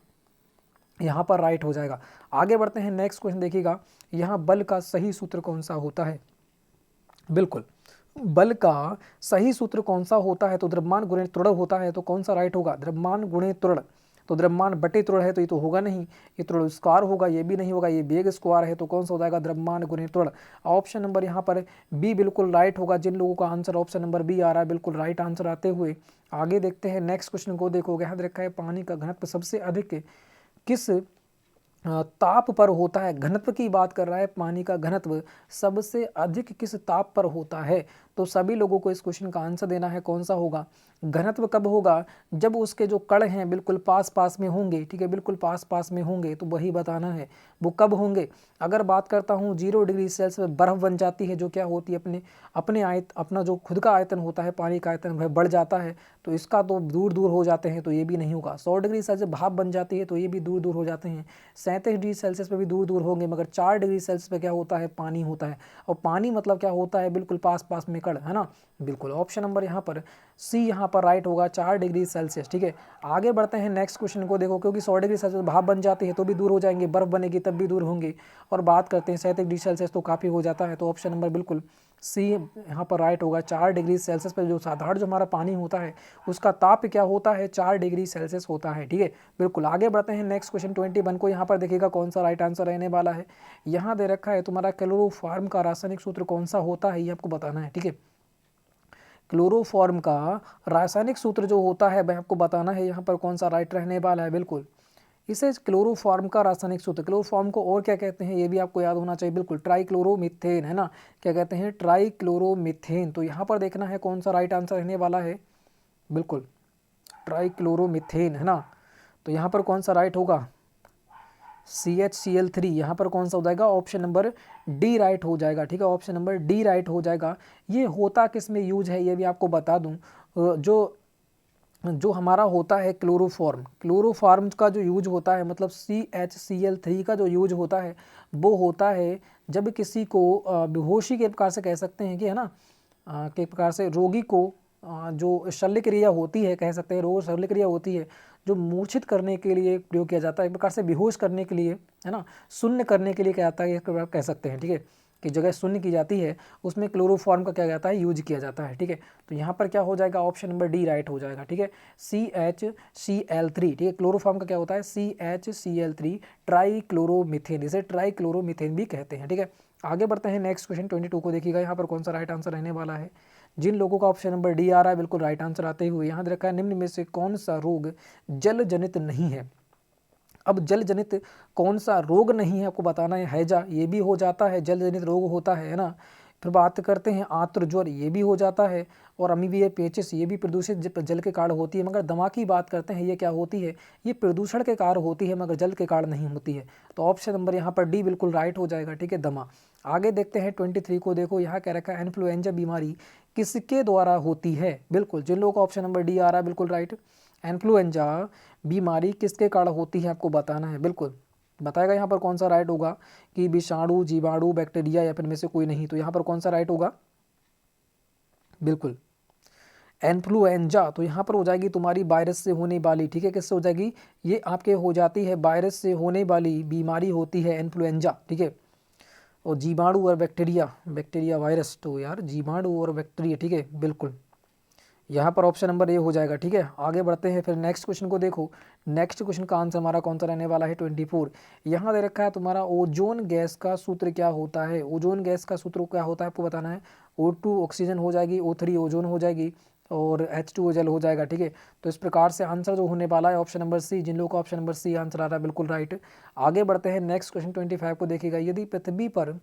यहाँ पर राइट हो जाएगा। आगे बढ़ते हैं नेक्स्ट क्वेश्चन देखिएगा, यहाँ बल का सही सूत्र कौन सा होता है। बिल्कुल बल का सही सूत्र कौन सा होता है, तो द्रव्यमान गुणे त्वरण होता है। तो कौन सा राइट होगा, द्रव्यमान गुणे त्वरण। तो द्रव्यमान बटे त्वरण है तो ये तो होगा नहीं, ये त्वरण स्क्वायर होगा, ये भी नहीं होगा, ये वेग स्क्वायर है। तो कौन सा हो जाएगा, द्रव्यमान गुणे त्वरण। ऑप्शन नंबर यहाँ पर बी बिल्कुल राइट होगा। जिन लोगों का आंसर ऑप्शन नंबर बी आ रहा है बिल्कुल राइट आंसर आते हुए आगे देखते हैं नेक्स्ट क्वेश्चन को। देखो याद रखा है, पानी का घनत्व सबसे अधिक किस ताप पर होता है। घनत्व की बात कर रहा है, पानी का घनत्व सबसे अधिक किस ताप पर होता है। तो सभी लोगों को इस क्वेश्चन का आंसर देना है, कौन सा होगा। घनत्व कब होगा, जब उसके जो कण हैं बिल्कुल पास पास में होंगे, ठीक है, बिल्कुल पास पास में होंगे, तो वही बताना है वो कब होंगे। अगर बात करता हूँ 0 डिग्री सेल्सियस में बर्फ़ बन जाती है, जो क्या होती है अपना जो खुद का आयतन होता है, पानी का आयतन वह बढ़ जाता है, तो इसका तो दूर दूर हो जाते हैं, तो ये भी नहीं होगा। 100 डिग्री सेल्सियस भाप बन जाती है, तो ये भी दूर दूर हो जाते हैं। 37 डिग्री सेल्सियस पे भी दूर दूर होंगे, मगर 4 डिग्री सेल्सियस पे क्या होता है, पानी होता है। और पानी मतलब क्या होता है, बिल्कुल पास पास में कण, है ना। बिल्कुल ऑप्शन नंबर यहाँ पर सी यहाँ पर राइट होगा, 4 डिग्री सेल्सियस, ठीक है। आगे बढ़ते हैं नेक्स्ट क्वेश्चन को। देखो क्योंकि 100 डिग्री सेल्सियस भाप बन जाती है तो भी दूर हो जाएंगे, बर्फ बनेगी तब भी दूर होंगे। और बात करते हैं 37 डिग्री सेल्सियस तो काफ़ी हो जाता है, तो ऑप्शन नंबर बिल्कुल सी यहाँ पर राइट होगा। 4 डिग्री सेल्सियस पर जो साधारण जो हमारा पानी होता है उसका ताप क्या होता है, 4 डिग्री सेल्सियस होता है, ठीक है। बिल्कुल आगे बढ़ते हैं नेक्स्ट क्वेश्चन 21 को। यहाँ पर देखिएगा कौन सा राइट आंसर रहने वाला है। यहाँ दे रखा है तुम्हारा क्लोरोफॉर्म का रासायनिक सूत्र कौन सा होता है, ये आपको बताना है, ठीक है। क्लोरोफॉर्म का रासायनिक सूत्र जो होता है वह आपको बताना है, यहाँ पर कौन सा राइट रहने वाला है। बिल्कुल इसे क्लोरोफॉर्म का रासायनिक सूत्र, क्लोरोफॉर्म को और क्या कहते हैं ये भी आपको याद होना चाहिए। बिल्कुल ट्राइक्लोरोमीथेन, है ना, क्या कहते हैं, ट्राइक्लोरोमीथेन। तो यहाँ पर देखना है कौन सा राइट आंसर रहने वाला है। बिल्कुल ट्राइक्लोरोमीथेन, है ना। तो यहाँ पर कौन सा राइट होगा, CHCl3। यहाँ पर कौन सा हो जाएगा, ऑप्शन नंबर डी राइट हो जाएगा, ठीक है। ऑप्शन नंबर डी राइट हो जाएगा। ये होता किस में यूज है ये भी आपको बता दूँ। जो हमारा होता है क्लोरोफॉर्म का जो यूज होता है, मतलब CHCl3 का जो यूज होता है वो होता है जब किसी को बेहोशी के प्रकार से कह सकते हैं कि, है ना, के प्रकार से रोगी को जो शल्य क्रिया होती है, कह सकते हैं रोग शल्य क्रिया होती है, जो मूर्छित करने के लिए प्रयोग किया जाता है, एक प्रकार से बेहोश करने के लिए, है ना, शून्य करने के लिए क्या जाता है, एक प्रकार कह सकते हैं, ठीक है, कि जगह शून्य की जाती है उसमें क्लोरोफॉर्म का क्या जाता है, यूज किया जाता है, ठीक है। तो यहाँ पर क्या हो जाएगा, ऑप्शन नंबर डी राइट हो जाएगा, ठीक है। CHCl3, ठीक है। क्लोरोफॉर्म का क्या होता है, CHCl3 ट्राइक्लोरोमीथेन, इसे ट्राइक्लोरोमीथेन भी कहते हैं, ठीक है। आगे बढ़ते हैं नेक्स्ट क्वेश्चन 22 को देखिएगा, यहाँ पर कौन सा राइट आंसर रहने वाला है। जिन लोगों का ऑप्शन नंबर डी आ रहा है बिल्कुल राइट आंसर आते हुए यहाँ रखा है, निम्न में से कौन सा रोग जल जनित नहीं है। अब जल जनित कौन सा रोग नहीं है आपको बताना है। हैजा ये भी हो जाता है, जल जनित रोग होता है ना। फिर बात करते हैं आंत्र ज्वर, ये भी हो जाता है। और अमीबिया पेचिस ये भी प्रदूषित जल के कारण होती है। मगर दमा की बात करते हैं, ये क्या होती है, ये प्रदूषण के कारण होती है मगर जल के कारण नहीं होती है। तो ऑप्शन नंबर यहाँ पर डी बिल्कुल राइट हो जाएगा, ठीक है, दमा। आगे देखते हैं 23 को। देखो यहाँ कह रखा है इन्फ्लुएंजा बीमारी किसके द्वारा होती है। बिल्कुल जिन लोगों का ऑप्शन नंबर डी आ रहा है बिल्कुल राइट, इन्फ्लुएंजा बीमारी किसके कारण होती है आपको बताना है। बिल्कुल बताएगा यहाँ पर कौन सा राइट होगा कि विषाणु, जीवाणु, बैक्टीरिया या फिर में से कोई नहीं। तो यहाँ पर कौन सा राइट होगा, बिल्कुल इन्फ्लुएंजा। तो यहाँ पर हो जाएगी तुम्हारी वायरस से होने वाली, ठीक है, किससे हो जाएगी, ये आपके हो जाती है वायरस से होने वाली बीमारी होती है इन्फ्लुएंजा, ठीक है। और जीवाणु और बैक्टीरिया, बैक्टीरिया वायरस, तो यार जीवाणु और बैक्टीरिया, ठीक है, बिल्कुल यहाँ पर ऑप्शन नंबर ए हो जाएगा, ठीक है। आगे बढ़ते हैं फिर नेक्स्ट क्वेश्चन को देखो। नेक्स्ट क्वेश्चन का आंसर हमारा कौन सा रहने वाला है 24। यहाँ दे रखा है तुम्हारा ओजोन गैस का सूत्र क्या होता है। ओजोन गैस का सूत्र क्या होता है आपको बताना है। O2 ऑक्सीजन हो जाएगी, O3 ओजोन हो जाएगी और H2O जल हो जाएगा, ठीक है। तो इस प्रकार से आंसर जो होने वाला है ऑप्शन नंबर सी। जिन लोगों का ऑप्शन नंबर सी आंसर आ रहा है बिल्कुल राइट। आगे बढ़ते हैं नेक्स्ट क्वेश्चन 25 को देखिएगा। यदि पृथ्वी पर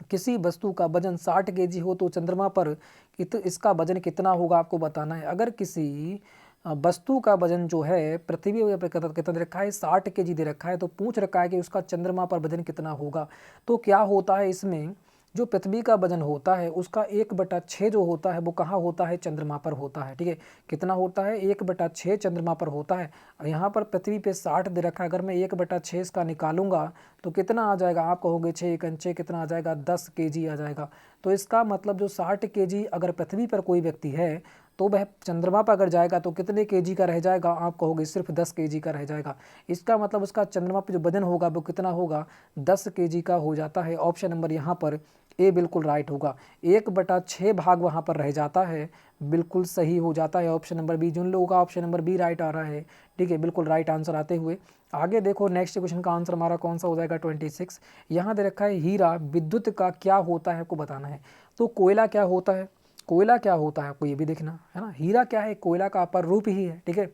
किसी वस्तु का वजन 60 केजी हो तो चंद्रमा पर इसका वजन कितना होगा आपको बताना है। अगर किसी वस्तु का वजन जो है पृथ्वी पर कितना दे रखा है, 60 केजी दे रखा है, तो पूछ रखा है कि उसका चंद्रमा पर वजन कितना होगा। तो क्या होता है इसमें, जो पृथ्वी का वजन होता है उसका 1/6 जो होता है वो कहाँ होता है, चंद्रमा पर होता है, ठीक है। कितना होता है, 1/6 चंद्रमा पर होता है। यहाँ पर पृथ्वी पे 60 दे रखा है, अगर मैं 1/6 इसका निकालूंगा तो कितना आ जाएगा, आप कहोगे 6 कितना आ जाएगा, 10 केजी आ जाएगा। तो इसका मतलब जो 60 केजी अगर पृथ्वी पर कोई व्यक्ति है तो वह चंद्रमा पर अगर जाएगा तो कितने केजी का रह जाएगा, आप कहोगे सिर्फ 10 केजी का रह जाएगा। इसका मतलब उसका चंद्रमा पर जो वजन होगा वो कितना होगा, 10 केजी का हो जाता है। ऑप्शन नंबर यहाँ पर ए बिल्कुल राइट होगा। 1/6 भाग वहाँ पर रह जाता है, बिल्कुल सही हो जाता है ऑप्शन नंबर बी। जिन लोगों का ऑप्शन नंबर बी राइट आ रहा है, ठीक है, बिल्कुल राइट आंसर आते हुए आगे देखो नेक्स्ट क्वेश्चन का आंसर हमारा कौन सा हो जाएगा 26। यहाँ दे रखा है हीरा विद्युत का क्या होता है आपको बताना है। तो कोयला क्या होता है, कोयला क्या होता है आपको ये भी देखना है ना। हीरा क्या है, कोयला का अपर रूप ही है, ठीक है,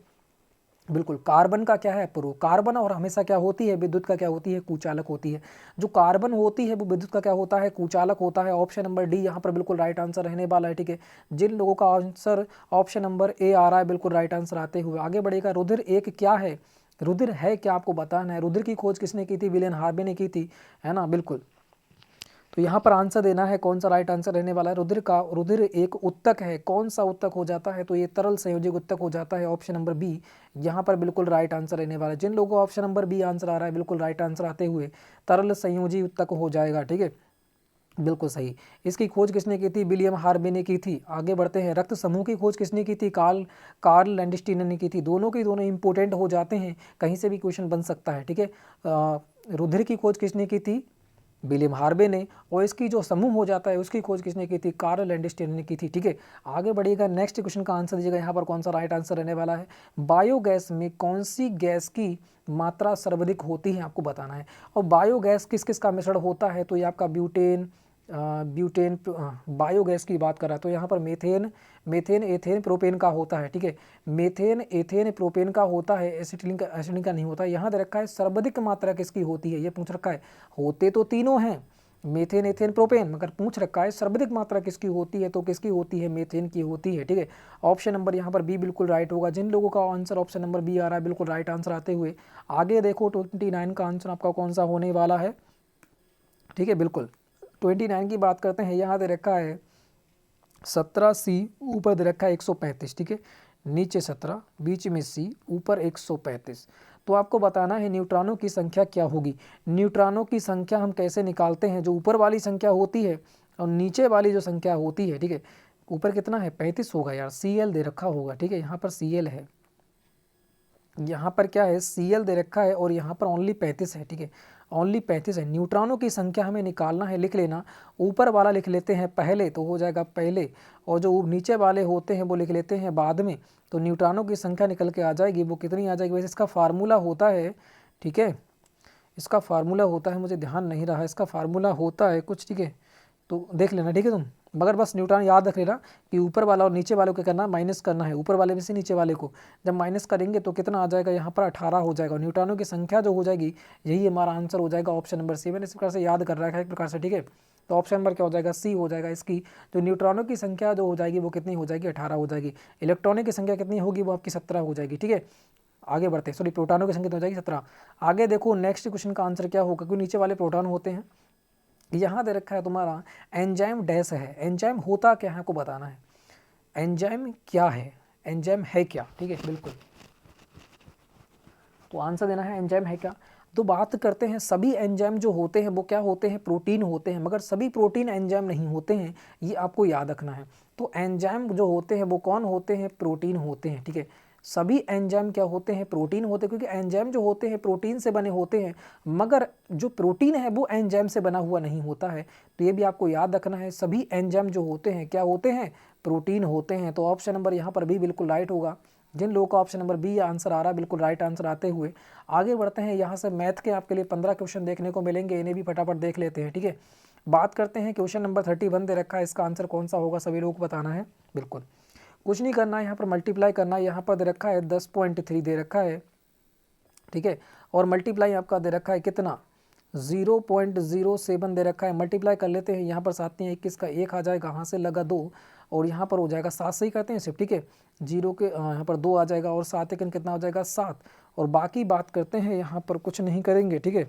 बिल्कुल। कार्बन का क्या है, अपर रूप। कार्बन और हमेशा क्या होती है, विद्युत का क्या होती है, कुचालक होती है। जो कार्बन होती है वो विद्युत का क्या होता है, कुचालक होता है। ऑप्शन नंबर डी यहाँ पर बिल्कुल राइट आंसर रहने वाला है, ठीक है। जिन लोगों का आंसर ऑप्शन नंबर ए आ रहा है बिल्कुल राइट आंसर आते हुए आगे बढ़ेगा। रुधिर एक क्या है, रुधिर है क्या आपको बताना है। रुधिर की खोज किसने की थी, विलियम हार्वे ने की थी, है ना, बिल्कुल। तो यहाँ पर आंसर देना है कौन सा राइट आंसर रहने वाला है। रुधिर एक उत्तक है, कौन सा उत्तक हो जाता है, तो ये तरल संयोजक उत्तक हो जाता है। ऑप्शन नंबर बी यहाँ पर बिल्कुल राइट आंसर रहने वाला है। जिन लोगों को ऑप्शन नंबर बी आंसर आ रहा है बिल्कुल राइट आंसर आते हुए तरल संयोजी उत्तक हो जाएगा, ठीक है, बिल्कुल सही। इसकी खोज किसने की थी, विलियम हार्वे ने की थी। आगे बढ़ते हैं। रक्त समूह की खोज किसने की थी, कार्ल लैंडस्टीनर ने की थी। दोनों के दोनों इंपोर्टेंट हो जाते हैं, कहीं से भी क्वेश्चन बन सकता है, ठीक है। रुधिर की खोज किसने की थी, विलियम हार्वे ने। और इसकी जो समूह हो जाता है उसकी खोज किसने की थी, कार्ल लैंडस्टीनर ने की थी, ठीक है। आगे बढ़िएगा नेक्स्ट क्वेश्चन का आंसर दीजिएगा। यहाँ पर कौन सा राइट आंसर रहने वाला है। बायोगैस में कौन सी गैस की मात्रा सर्वाधिक होती है आपको बताना है। और बायोगैस किस किस का मिश्रण होता है, तो ये आपका ब्यूटेन बायोगैस की बात कर रहा है तो यहाँ पर मेथेन एथेन प्रोपेन का होता है, ठीक है। मेथेन एथेन प्रोपेन का होता है, एसिटिलीन का नहीं होता है। यहाँ दे रखा है सर्वाधिक मात्रा किसकी होती है, ये पूछ रखा है। होते तो तीनों हैं, मेथेन एथेन प्रोपेन, मगर पूछ रखा है सर्वाधिक मात्रा किसकी होती है, तो किसकी होती है, मेथेन की होती है, ठीक है। ऑप्शन नंबर यहाँ पर बी बिल्कुल राइट होगा। जिन लोगों का आंसर ऑप्शन नंबर बी आ रहा है बिल्कुल राइट आंसर आते हुए आगे देखो 29 का आंसर आपका कौन सा होने वाला है, ठीक है, बिल्कुल 29 की बात करते हैं। यहाँ दे रखा है 17C, ऊपर दे रखा है 135, ठीक है, नीचे 17, बीच में C, ऊपर 135। तो आपको बताना है न्यूट्रॉनों की संख्या क्या होगी। न्यूट्रॉनों की संख्या हम कैसे निकालते हैं, जो ऊपर वाली संख्या होती है और नीचे वाली जो संख्या होती है, ठीक है। ऊपर कितना है, 35 होगा यार, Cl दे रखा होगा, ठीक है। यहाँ पर Cl है, यहाँ पर क्या है, Cl दे रखा है और यहाँ पर ओनली 35 है, ठीक है, ओनली 35 है। न्यूट्रॉनों की संख्या हमें निकालना है, लिख लेना। ऊपर वाला लिख लेते हैं पहले तो हो जाएगा पहले, और जो नीचे वाले होते हैं वो लिख लेते हैं बाद में। तो न्यूट्रॉनों की संख्या निकल के आ जाएगी, वो कितनी आ जाएगी। वैसे इसका फार्मूला होता है, ठीक है, इसका फार्मूला होता है, मुझे ध्यान नहीं रहा, इसका फार्मूला होता है कुछ, ठीक है, तो देख लेना, ठीक है तुम। मगर बस न्यूट्रॉन याद रख लेना कि ऊपर वाला और नीचे वाले को क्या करना, माइनस करना है। ऊपर वाले में से नीचे वाले को जब माइनस करेंगे तो कितना आ जाएगा, यहाँ पर 18 हो जाएगा। न्यूट्रॉनों की संख्या जो हो जाएगी यही हमारा आंसर हो जाएगा ऑप्शन नंबर सी। मैंने इस प्रकार से याद कर रखा है एक प्रकार से, ठीक है। तो ऑप्शन नंबर क्या हो जाएगा, सी हो जाएगा। इसकी जो न्यूट्रॉनों की संख्या जो हो जाएगी वो कितनी हो जाएगी, 18 हो जाएगी। इलेक्ट्रॉनों की संख्या कितनी होगी, वो आपकी 17 हो जाएगी, ठीक है। आगे बढ़ते हैं, सॉरी प्रोटॉनों की संख्या हो जाएगी 17। आगे देखो नेक्स्ट क्वेश्चन का आंसर क्या होगा, क्योंकि नीचे वाले प्रोटॉन होते हैं। यहाँ दे रखा है तुम्हारा एंजाइम डैश है। एंजाइम होता क्या है आपको बताना है। एंजाइम क्या है, एंजाइम है क्या, ठीक है, बिल्कुल। तो आंसर देना है एंजाइम है क्या। तो बात करते हैं, सभी एंजाइम जो होते हैं वो क्या होते हैं, प्रोटीन होते हैं, मगर सभी प्रोटीन एंजाइम नहीं होते हैं, ये आपको याद रखना है। तो एंजाइम जो होते हैं वो कौन होते हैं, प्रोटीन होते हैं, ठीक है। सभी एंजाइम क्या होते हैं, प्रोटीन होते हैं, क्योंकि एंजाइम जो होते हैं प्रोटीन से बने होते हैं, मगर जो प्रोटीन है वो एंजाइम से बना हुआ नहीं होता है। तो ये भी आपको याद रखना है, सभी एंजाइम जो होते हैं क्या होते हैं, प्रोटीन होते हैं। तो ऑप्शन नंबर यहाँ पर भी बिल्कुल राइट होगा। जिन लोगों का ऑप्शन नंबर बी आंसर आ रहा है बिल्कुल राइट आंसर आते हुए आगे बढ़ते हैं। यहाँ से मैथ के आपके लिए 15 क्वेश्चन देखने को मिलेंगे, इन्हें भी फटाफट देख लेते हैं, ठीक है। बात करते हैं क्वेश्चन नंबर 31 दे रखा है, इसका आंसर कौन सा होगा सभी लोगों को बताना है। बिल्कुल कुछ नहीं करना है, यहाँ पर मल्टीप्लाई करना है। यहाँ पर दे रखा है 10.3 दे रखा है, ठीक है, और मल्टीप्लाई आपका दे रखा है कितना, 0.07 दे रखा है। मल्टीप्लाई कर लेते हैं, यहाँ पर 7 नहीं 21 का 1 आ जाएगा, यहाँ से लगा 2 और यहाँ पर हो जाएगा 7 से ही करते हैं सिर्फ, ठीक है। 0 के यहाँ पर 2 आ जाएगा और 7 एक कितना हो जाएगा 7। और बाकी बात करते हैं, यहाँ पर कुछ नहीं करेंगे, ठीक है।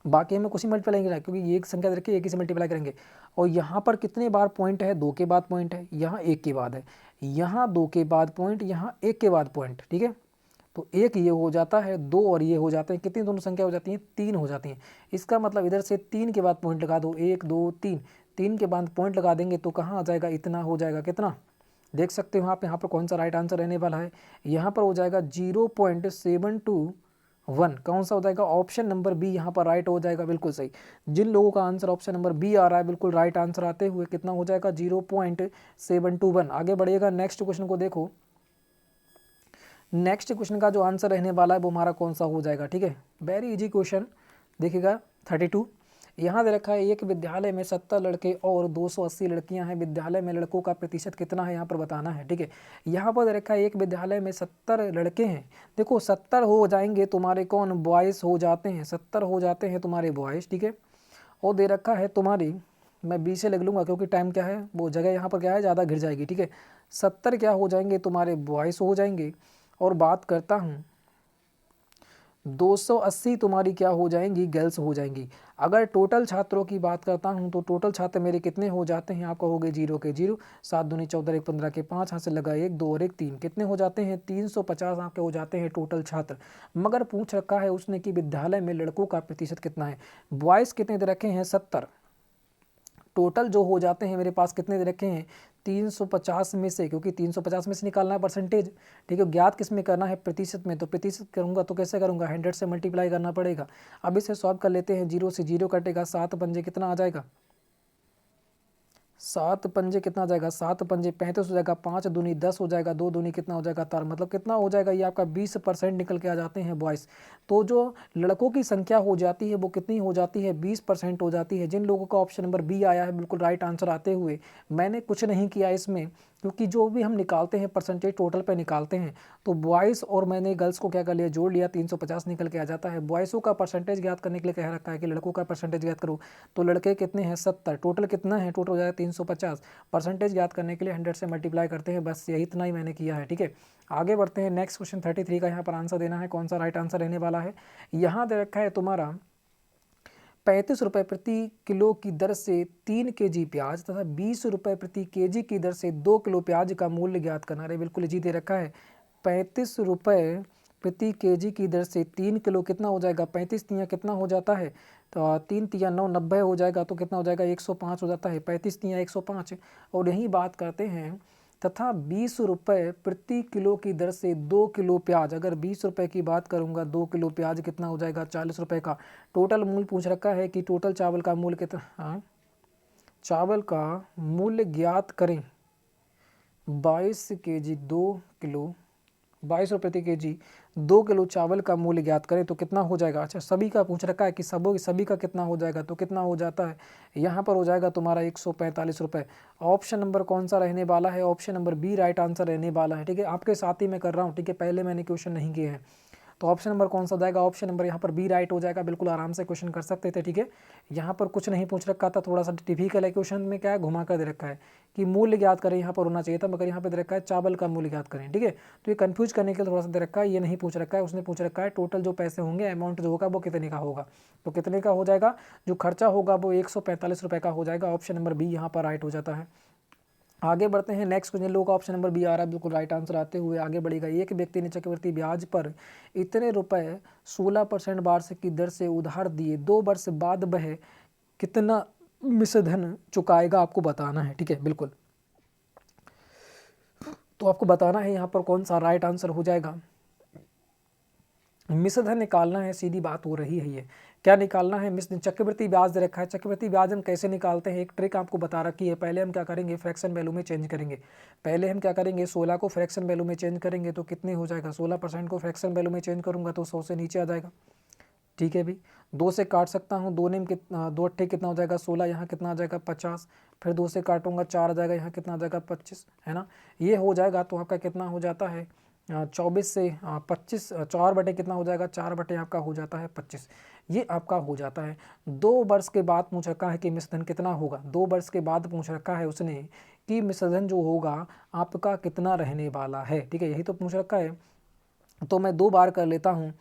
बाकी हमें कुछ ही मल्टीप्लाई करेंगे क्योंकि ये एक संख्या दे रखी है, एक ही से मल्टीप्लाई करेंगे। और यहाँ पर कितने बार पॉइंट है, 2 के बाद पॉइंट है, यहाँ 1 के बाद है, यहाँ 2 के बाद पॉइंट, यहाँ 1 के बाद पॉइंट, ठीक है। तो एक ये हो जाता है, 2 और ये हो जाते हैं, कितनी दोनों संख्या हो जाती हैं, 3 हो जाती हैं। इसका मतलब इधर से 3 के बाद पॉइंट लगा दो, 1 2 3, 3 के बाद पॉइंट लगा देंगे तो कहाँ आ जाएगा, इतना हो जाएगा, कितना देख सकते हो आप यहाँ पर कौन सा राइट आंसर रहने वाला है। यहाँ पर हो जाएगा 0.721, कौन सा हो जाएगा, ऑप्शन नंबर बी यहाँ पर राइट हो जाएगा, बिल्कुल सही। जिन लोगों का आंसर ऑप्शन नंबर बी आ रहा है बिल्कुल राइट आंसर आते हुए कितना हो जाएगा, 0.721। आगे बढ़िएगा, नेक्स्ट क्वेश्चन को देखो। नेक्स्ट क्वेश्चन का जो आंसर रहने वाला है वो हमारा कौन सा हो जाएगा, ठीक है। वेरी इजी क्वेश्चन देखिएगा। 32 यहाँ दे रखा है, एक विद्यालय में 70 लड़के और 280 लड़कियां हैं, विद्यालय में लड़कों का प्रतिशत कितना है यहाँ पर बताना है, ठीक है। यहाँ पर दे रखा है एक विद्यालय में 70 लड़के हैं। देखो 70 हो जाएंगे तुम्हारे कौन, बॉयज़ हो जाते हैं, 70 हो जाते हैं तुम्हारे बॉयज़, ठीक है। और दे रखा है तुम्हारी, मैं बी से लिख लूँगा क्योंकि टाइम क्या है, वो जगह यहाँ पर क्या है ज़्यादा घिर जाएगी, ठीक है। 70 क्या हो जाएंगे तुम्हारे बॉयज़ हो जाएंगे। और बात करता हूँ 280 तुम्हारी क्या हो जाएंगी, गर्ल्स हो जाएंगी। अगर टोटल छात्रों की बात करता हूँ तो टोटल छात्र मेरे कितने हो जाते हैं, आपका हो गए 0 के 0, 7 दूनी 14, 1 15 के 5, यहाँ से लगा 1 2 और 1 3, कितने हो जाते हैं, 350 आपके हो जाते हैं टोटल छात्र। मगर पूछ रखा है उसने कि विद्यालय में लड़कों का प्रतिशत कितना है। बॉयज़ कितने दे रखे हैं, 70। टोटल जो हो जाते हैं मेरे पास कितने दे रखे हैं, 350 में से, क्योंकि 350 में से निकालना है परसेंटेज, ठीक है। ज्ञात किस में करना है, प्रतिशत में। तो प्रतिशत करूंगा तो कैसे करूंगा, 100 से मल्टीप्लाई करना पड़ेगा। अब इसे सॉल्व कर लेते हैं, 0 से 0 कटेगा, 7 पंजे कितना आ जाएगा, 7 पंजे कितना आ जाएगा, 7 पंजे 35 हो जाएगा, 5 दूनी 10 हो जाएगा, 2 दूनी कितना हो जाएगा, तार मतलब कितना हो जाएगा, ये आपका 20% निकल के आ जाते हैं बॉयज़। तो जो लड़कों की संख्या हो जाती है वो कितनी हो जाती है, 20% हो जाती है। जिन लोगों का ऑप्शन नंबर बी आया है बिल्कुल राइट आंसर आते हुए, मैंने कुछ नहीं किया इसमें, क्योंकि जो भी हम निकालते हैं परसेंटेज टोटल पे निकालते हैं, तो बॉयज़ और मैंने गर्ल्स को क्या कर लिया, जोड़ लिया, 350 निकल के आ जाता है। बॉयज़ों का परसेंटेज ज्ञात करने के लिए कह रखा है कि लड़कों का परसेंटेज ज्ञात करो, तो लड़के कितने हैं, 70, टोटल कितना है, टोटल हो जाएगा 350। परसेंटेज ज्ञात करने के लिए 100 से मल्टीप्लाई करते हैं, बस यही इतना ही मैंने किया है, ठीक है। आगे बढ़ते हैं, नेक्स्ट क्वेश्चन 33 का यहाँ पर आंसर देना है, कौन सा राइट आंसर रहने वाला है। यहाँ दे रखा है तुम्हारा 35 रुपये प्रति किलो की दर से 3 केजी प्याज तथा 20 रुपये प्रति केजी की दर से 2 किलो प्याज का मूल्य ज्ञात करना है। बिल्कुल जी दे रखा है, 35 रुपये प्रति केजी की दर से 3 किलो कितना हो जाएगा, 35 तियाँ कितना हो जाता है, तो 3 तियाँ 9 90 हो जाएगा, तो कितना हो जाएगा, 105 हो जाता है, 35 तियाँ 105। और यही बात करते हैं, तथा 20 रुपये प्रति किलो की दर से 2 किलो प्याज, अगर 20 रुपये की बात करूंगा, 2 किलो प्याज कितना हो जाएगा, 40 रुपये का। टोटल मूल्य पूछ रखा है कि टोटल चावल का मूल्य कितना, हाँ चावल का मूल्य ज्ञात करें, 22 केजी 2 किलो, 22 रुपये प्रति केजी 2 किलो चावल का मूल्य ज्ञात करें तो कितना हो जाएगा। अच्छा सभी का पूछ रखा है कि सभी का कितना हो जाएगा, तो कितना हो जाता है, यहाँ पर हो जाएगा तुम्हारा 145 रुपये। ऑप्शन नंबर कौन सा रहने वाला है, option number B right answer रहने वाला है, ठीक है। आपके साथ ही मैं कर रहा हूँ, ठीक है, पहले मैंने क्वेश्चन नहीं किए हैं। तो ऑप्शन नंबर कौन सा जाएगा, ऑप्शन नंबर यहाँ पर बी राइट हो जाएगा, बिल्कुल आराम से क्वेश्चन कर सकते थे, ठीक है। यहाँ पर कुछ नहीं पूछ रखा था, थोड़ा सा डिफिकल्ट है क्वेश्चन में, क्या है घुमा कर दे रखा है कि मूल्य ज्ञात करें, यहाँ पर होना चाहिए था, मगर यहाँ पे दे रखा है चावल का मूल्य ज्ञात करें, ठीक है। तो ये कंफ्यूज करने के लिए थोड़ा सा दे रखा है, ये नहीं पूछ रखा है, उसने पूछ रखा है टोटल जो पैसे होंगे, अमाउंट जो होगा वो कितने का होगा। तो कितने का हो जाएगा, जो खर्चा होगा वो 145 रुपये का हो जाएगा। ऑप्शन नंबर बी यहाँ पर राइट हो जाता है। आगे बढ़ते हैं नेक्स्ट क्वेश्चन। लोग ऑप्शन नंबर बी आ रहा है, बिल्कुल राइट आंसर आते हुए आगे बढ़ेगा। एक व्यक्ति ने चक्रवृद्धि ब्याज पर इतने रुपए 16% वार्षिक की दर से उधार दिए, 2 वर्ष बाद वह कितना मिश्र धन चुकाएगा, आपको बताना है। ठीक है, बिल्कुल। तो आपको बताना है यहाँ पर कौन सा राइट आंसर हो जाएगा। मिश्र धन निकालना है, सीधी बात हो रही है। ये क्या निकालना है, मिश्र धन। चक्रवृद्धि ब्याज दे रखा है, चक्रवृद्धि ब्याज हम कैसे निकालते हैं, एक ट्रिक आपको बता रखी है। पहले हम क्या करेंगे, फ्रैक्शन वैल्यू में चेंज करेंगे। पहले हम क्या करेंगे, 16 को फ्रैक्शन वैल्यू में चेंज करेंगे तो कितने हो जाएगा, 16% को फ्रैक्शन वैल्यू में चेंज करूंगा तो 100 से नीचे आ जाएगा। ठीक है भी, 2 से काट सकता हूँ, 2 ने कितना, 2 अट्ठे कितना हो जाएगा 16, यहाँ कितना आ जाएगा 50, फिर 2 से काटूंगा 4 आ जाएगा, यहाँ कितना आ जाएगा 25, है ना। ये हो जाएगा तो आपका कितना हो जाता है 24 से 25, 4 बटे कितना हो जाएगा, 4 बटे आपका हो जाता है 25। ये आपका हो जाता है। 2 वर्ष के बाद पूछ रखा है कि मिश्र धन कितना होगा, 2 वर्ष के बाद पूछ रखा है उसने कि मिश्र धन जो होगा आपका कितना रहने वाला है। ठीक है, यही तो पूछ रखा है। तो मैं 2 बार कर लेता हूँ।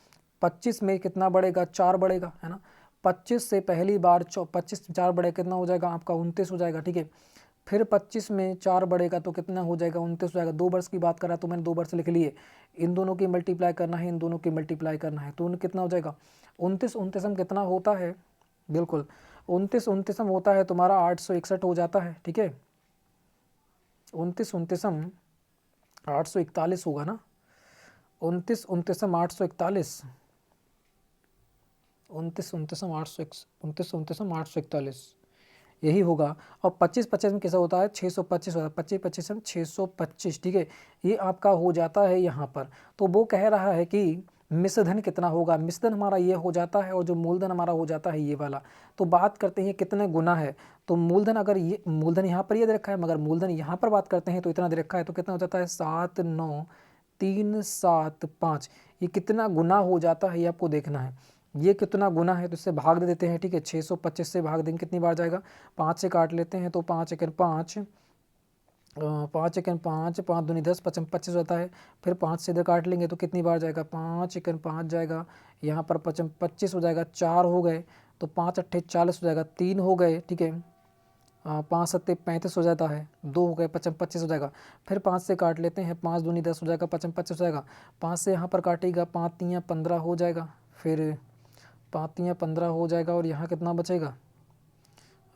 25 में कितना बढ़ेगा, 4 बढ़ेगा, है ना। 25 से पहली बार 25 4 बढ़े कितना हो जाएगा आपका 29 हो जाएगा। ठीक है, फिर 25 में 4 बढ़ेगा तो कितना हो जाएगा 29 हो जाएगा। 2 वर्ष की बात करा तो मैंने 2 वर्ष लिख लिए, इन दोनों की मल्टीप्लाई करना है, इन दोनों की मल्टीप्लाई करना है, तो कितना हो जाएगा 29 29 कितना होता है, बिल्कुल 29 29 होता है तुम्हारा 861 हो जाता है। ठीक है, 29 29 841 होगा ना, 29 29 841, 29 29 841, यही होगा। और 25 25 में कैसा होता है 625 होता है, 25 25 में 625। ठीक है, ये आपका हो जाता है यहाँ पर। तो वो कह रहा है कि मिश्र धन कितना होगा, मिश्र धन हमारा ये हो जाता है और जो मूलधन हमारा हो जाता है ये वाला। तो बात करते हैं कितने गुना है, तो मूलधन अगर ये मूलधन यहाँ पर ये दे रखा है, मगर मूलधन यहाँ पर बात करते हैं तो इतना दे रखा है, तो कितना हो जाता है 7 9 3 7 5। ये कितना गुना हो जाता है ये आपको देखना है, ये कितना गुना है। तो इससे भाग दे देते हैं। ठीक है, 625 से भाग देंगे कितनी बार जाएगा, 5 से काट लेते हैं तो 5 एकन 5, 5 एकन 5, 5 दूनी 10, 55 25 होता है। फिर 5 से इधर काट लेंगे तो कितनी बार जाएगा, 5 एकन 5 जाएगा, यहाँ पर 55 25 हो जाएगा, 4 हो गए, तो 5 अट्ठे 40 हो जाएगा, 3 हो गए। ठीक है, 5 सत्ते 35 हो जाता है, 2 हो गए, 55 25 हो जाएगा। फिर 5 से काट लेते हैं, 5 दूनी 10 हो जाएगा, 55 25 हो जाएगा। 5 से यहाँ पर काटेगा, 5 तियाँ 15 हो जाएगा, फिर 5 तियाँ 15 हो जाएगा, और यहाँ कितना बचेगा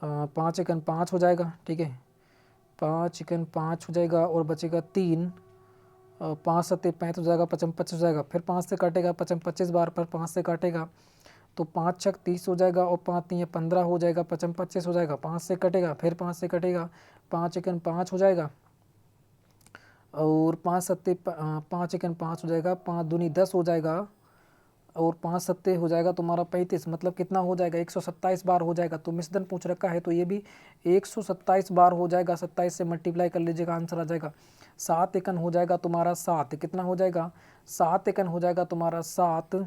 5 एकन 5 हो जाएगा। ठीक है, 5 एकन 5 हो जाएगा और बचेगा 3, 5 सत्ते 35 हो जाएगा, 55 25 हो जाएगा। फिर 5 से काटेगा, 55 25 बार पर 5 से काटेगा तो 5 छक 30 हो जाएगा, और 5 तियाँ 15 हो जाएगा, 55 25 हो जाएगा। 5 से कटेगा, फिर 5 से कटेगा, 5 एकन 5 हो जाएगा, और 5 सत्ते 5 एकन 5 हो जाएगा, 5 दूनी 10 हो जाएगा, और 5 सत्ते हो जाएगा तुम्हारा 35, मतलब कितना हो जाएगा 127 बार हो जाएगा। तो मिश्र धन पूछ रखा है तो ये भी 127 बार हो जाएगा। 27 से मल्टीप्लाई कर लीजिएगा, आंसर आ जाएगा 7 एकन हो जाएगा तुम्हारा 7, कितना हो जाएगा 7 एकन हो जाएगा तुम्हारा 7।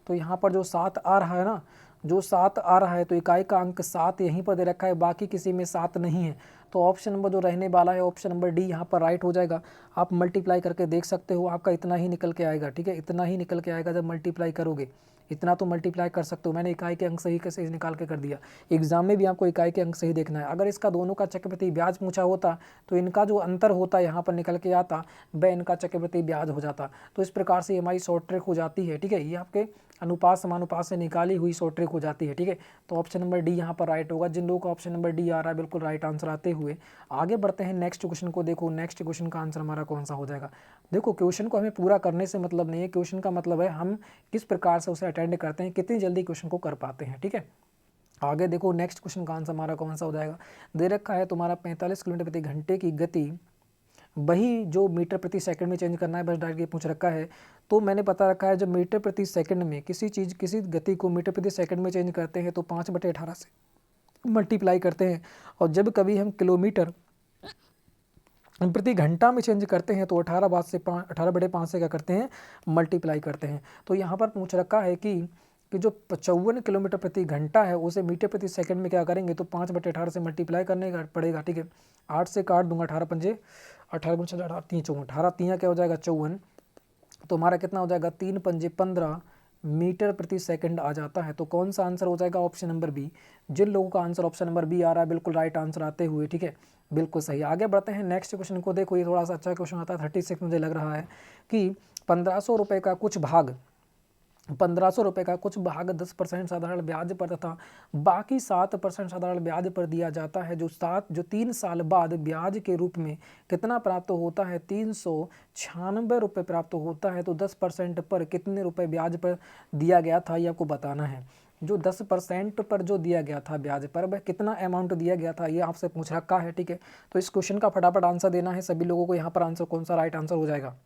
तो यहाँ पर जो 7 आ रहा है ना, जो 7 आ रहा है तो इकाई का अंक 7 यहीं पर दे रखा है, बाकी किसी में 7 नहीं है। तो ऑप्शन नंबर जो रहने वाला है ऑप्शन नंबर डी यहाँ पर राइट हो जाएगा। आप मल्टीप्लाई करके देख सकते हो, आपका इतना ही निकल के आएगा। ठीक है, इतना ही निकल के आएगा जब मल्टीप्लाई करोगे, इतना तो मल्टीप्लाई कर सकते हो। मैंने इकाई के अंक सही कैसे निकाल के कर दिया। एग्जाम में भी आपको इकाई के अंक सही देखना है। अगर इसका दोनों का चक्रवृद्धि ब्याज पूछा होता तो इनका जो अंतर होता यहाँ पर निकल के आता, वह इनका चक्रवृद्धि ब्याज हो जाता। तो इस प्रकार से हमारी शॉर्ट ट्रिक हो जाती है। ठीक है, ये आपके अनुपात समानुपात से निकाली हुई शॉर्ट ट्रिक हो जाती है। ठीक है, तो ऑप्शन नंबर डी यहाँ पर राइट होगा। जिन लोगों का ऑप्शन नंबर डी आ रहा है बिल्कुल राइट आंसर आते हुए आगे बढ़ते हैं नेक्स्ट क्वेश्चन को। देखो नेक्स्ट क्वेश्चन का आंसर हमारा कौन सा हो जाएगा। देखो क्वेश्चन को हमें पूरा करने से मतलब नहीं है, क्वेश्चन का मतलब है हम किस प्रकार से उसे अटेंड करते हैं, कितनी जल्दी क्वेश्चन को कर पाते हैं। ठीक है, आगे देखो नेक्स्ट क्वेश्चन का आंसर हमारा कौन सा हो जाएगा। दे रखा है तुम्हारा 45 किलोमीटर प्रति घंटे की गति, वही जो मीटर प्रति सेकंड में चेंज करना है, बस डायरेक्ट ये पूछ रखा है। तो मैंने बता रखा है जब मीटर प्रति सेकंड में किसी चीज़ किसी गति को मीटर प्रति सेकंड में चेंज करते हैं तो 5/18 से मल्टीप्लाई करते हैं, और जब कभी हम किलोमीटर प्रति घंटा में चेंज करते हैं तो 18/5 से क्या करते हैं मल्टीप्लाई करते हैं। तो यहाँ पर पूछ रखा है कि जो 55 किलोमीटर प्रति घंटा है उसे मीटर प्रति सेकंड में क्या करेंगे, तो 5/18 से मल्टीप्लाई करने का पड़ेगा। ठीक है, 8 से काट दूंगा, 18 पंजे 18 गुण 18 3 54, 18 3 क्या हो जाएगा 54, तो हमारा कितना हो जाएगा 3 पंजे 15, मीटर प्रति सेकंड आ जाता है। तो कौन सा आंसर हो जाएगा? Option number B. जिन लोगों का आंसर ऑप्शन नंबर बी आ रहा है बिल्कुल राइट आंसर आते हुए, ठीक है, बिल्कुल सही। आगे बढ़ते हैं नेक्स्ट क्वेश्चन को। देखो ये थोड़ा सा अच्छा क्वेश्चन आता है 36 मुझे लग रहा है कि 1500 रुपये का कुछ भाग 1500 रुपये का कुछ भाग 10% साधारण ब्याज पर तथा बाकी 7% साधारण ब्याज पर दिया जाता है, जो 3 साल बाद ब्याज के रूप में कितना प्राप्त होता है? 396 रुपये प्राप्त होता है। तो 10% पर कितने रुपए ब्याज पर दिया गया था ये आपको बताना है। जो 10% पर जो दिया गया था ब्याज पर, वह कितना अमाउंट दिया गया था ये आपसे पूछ रखा है, ठीक है। तो इस क्वेश्चन का फटाफट आंसर देना है सभी लोगों को। यहाँ पर आंसर कौन सा राइट आंसर हो जाएगा?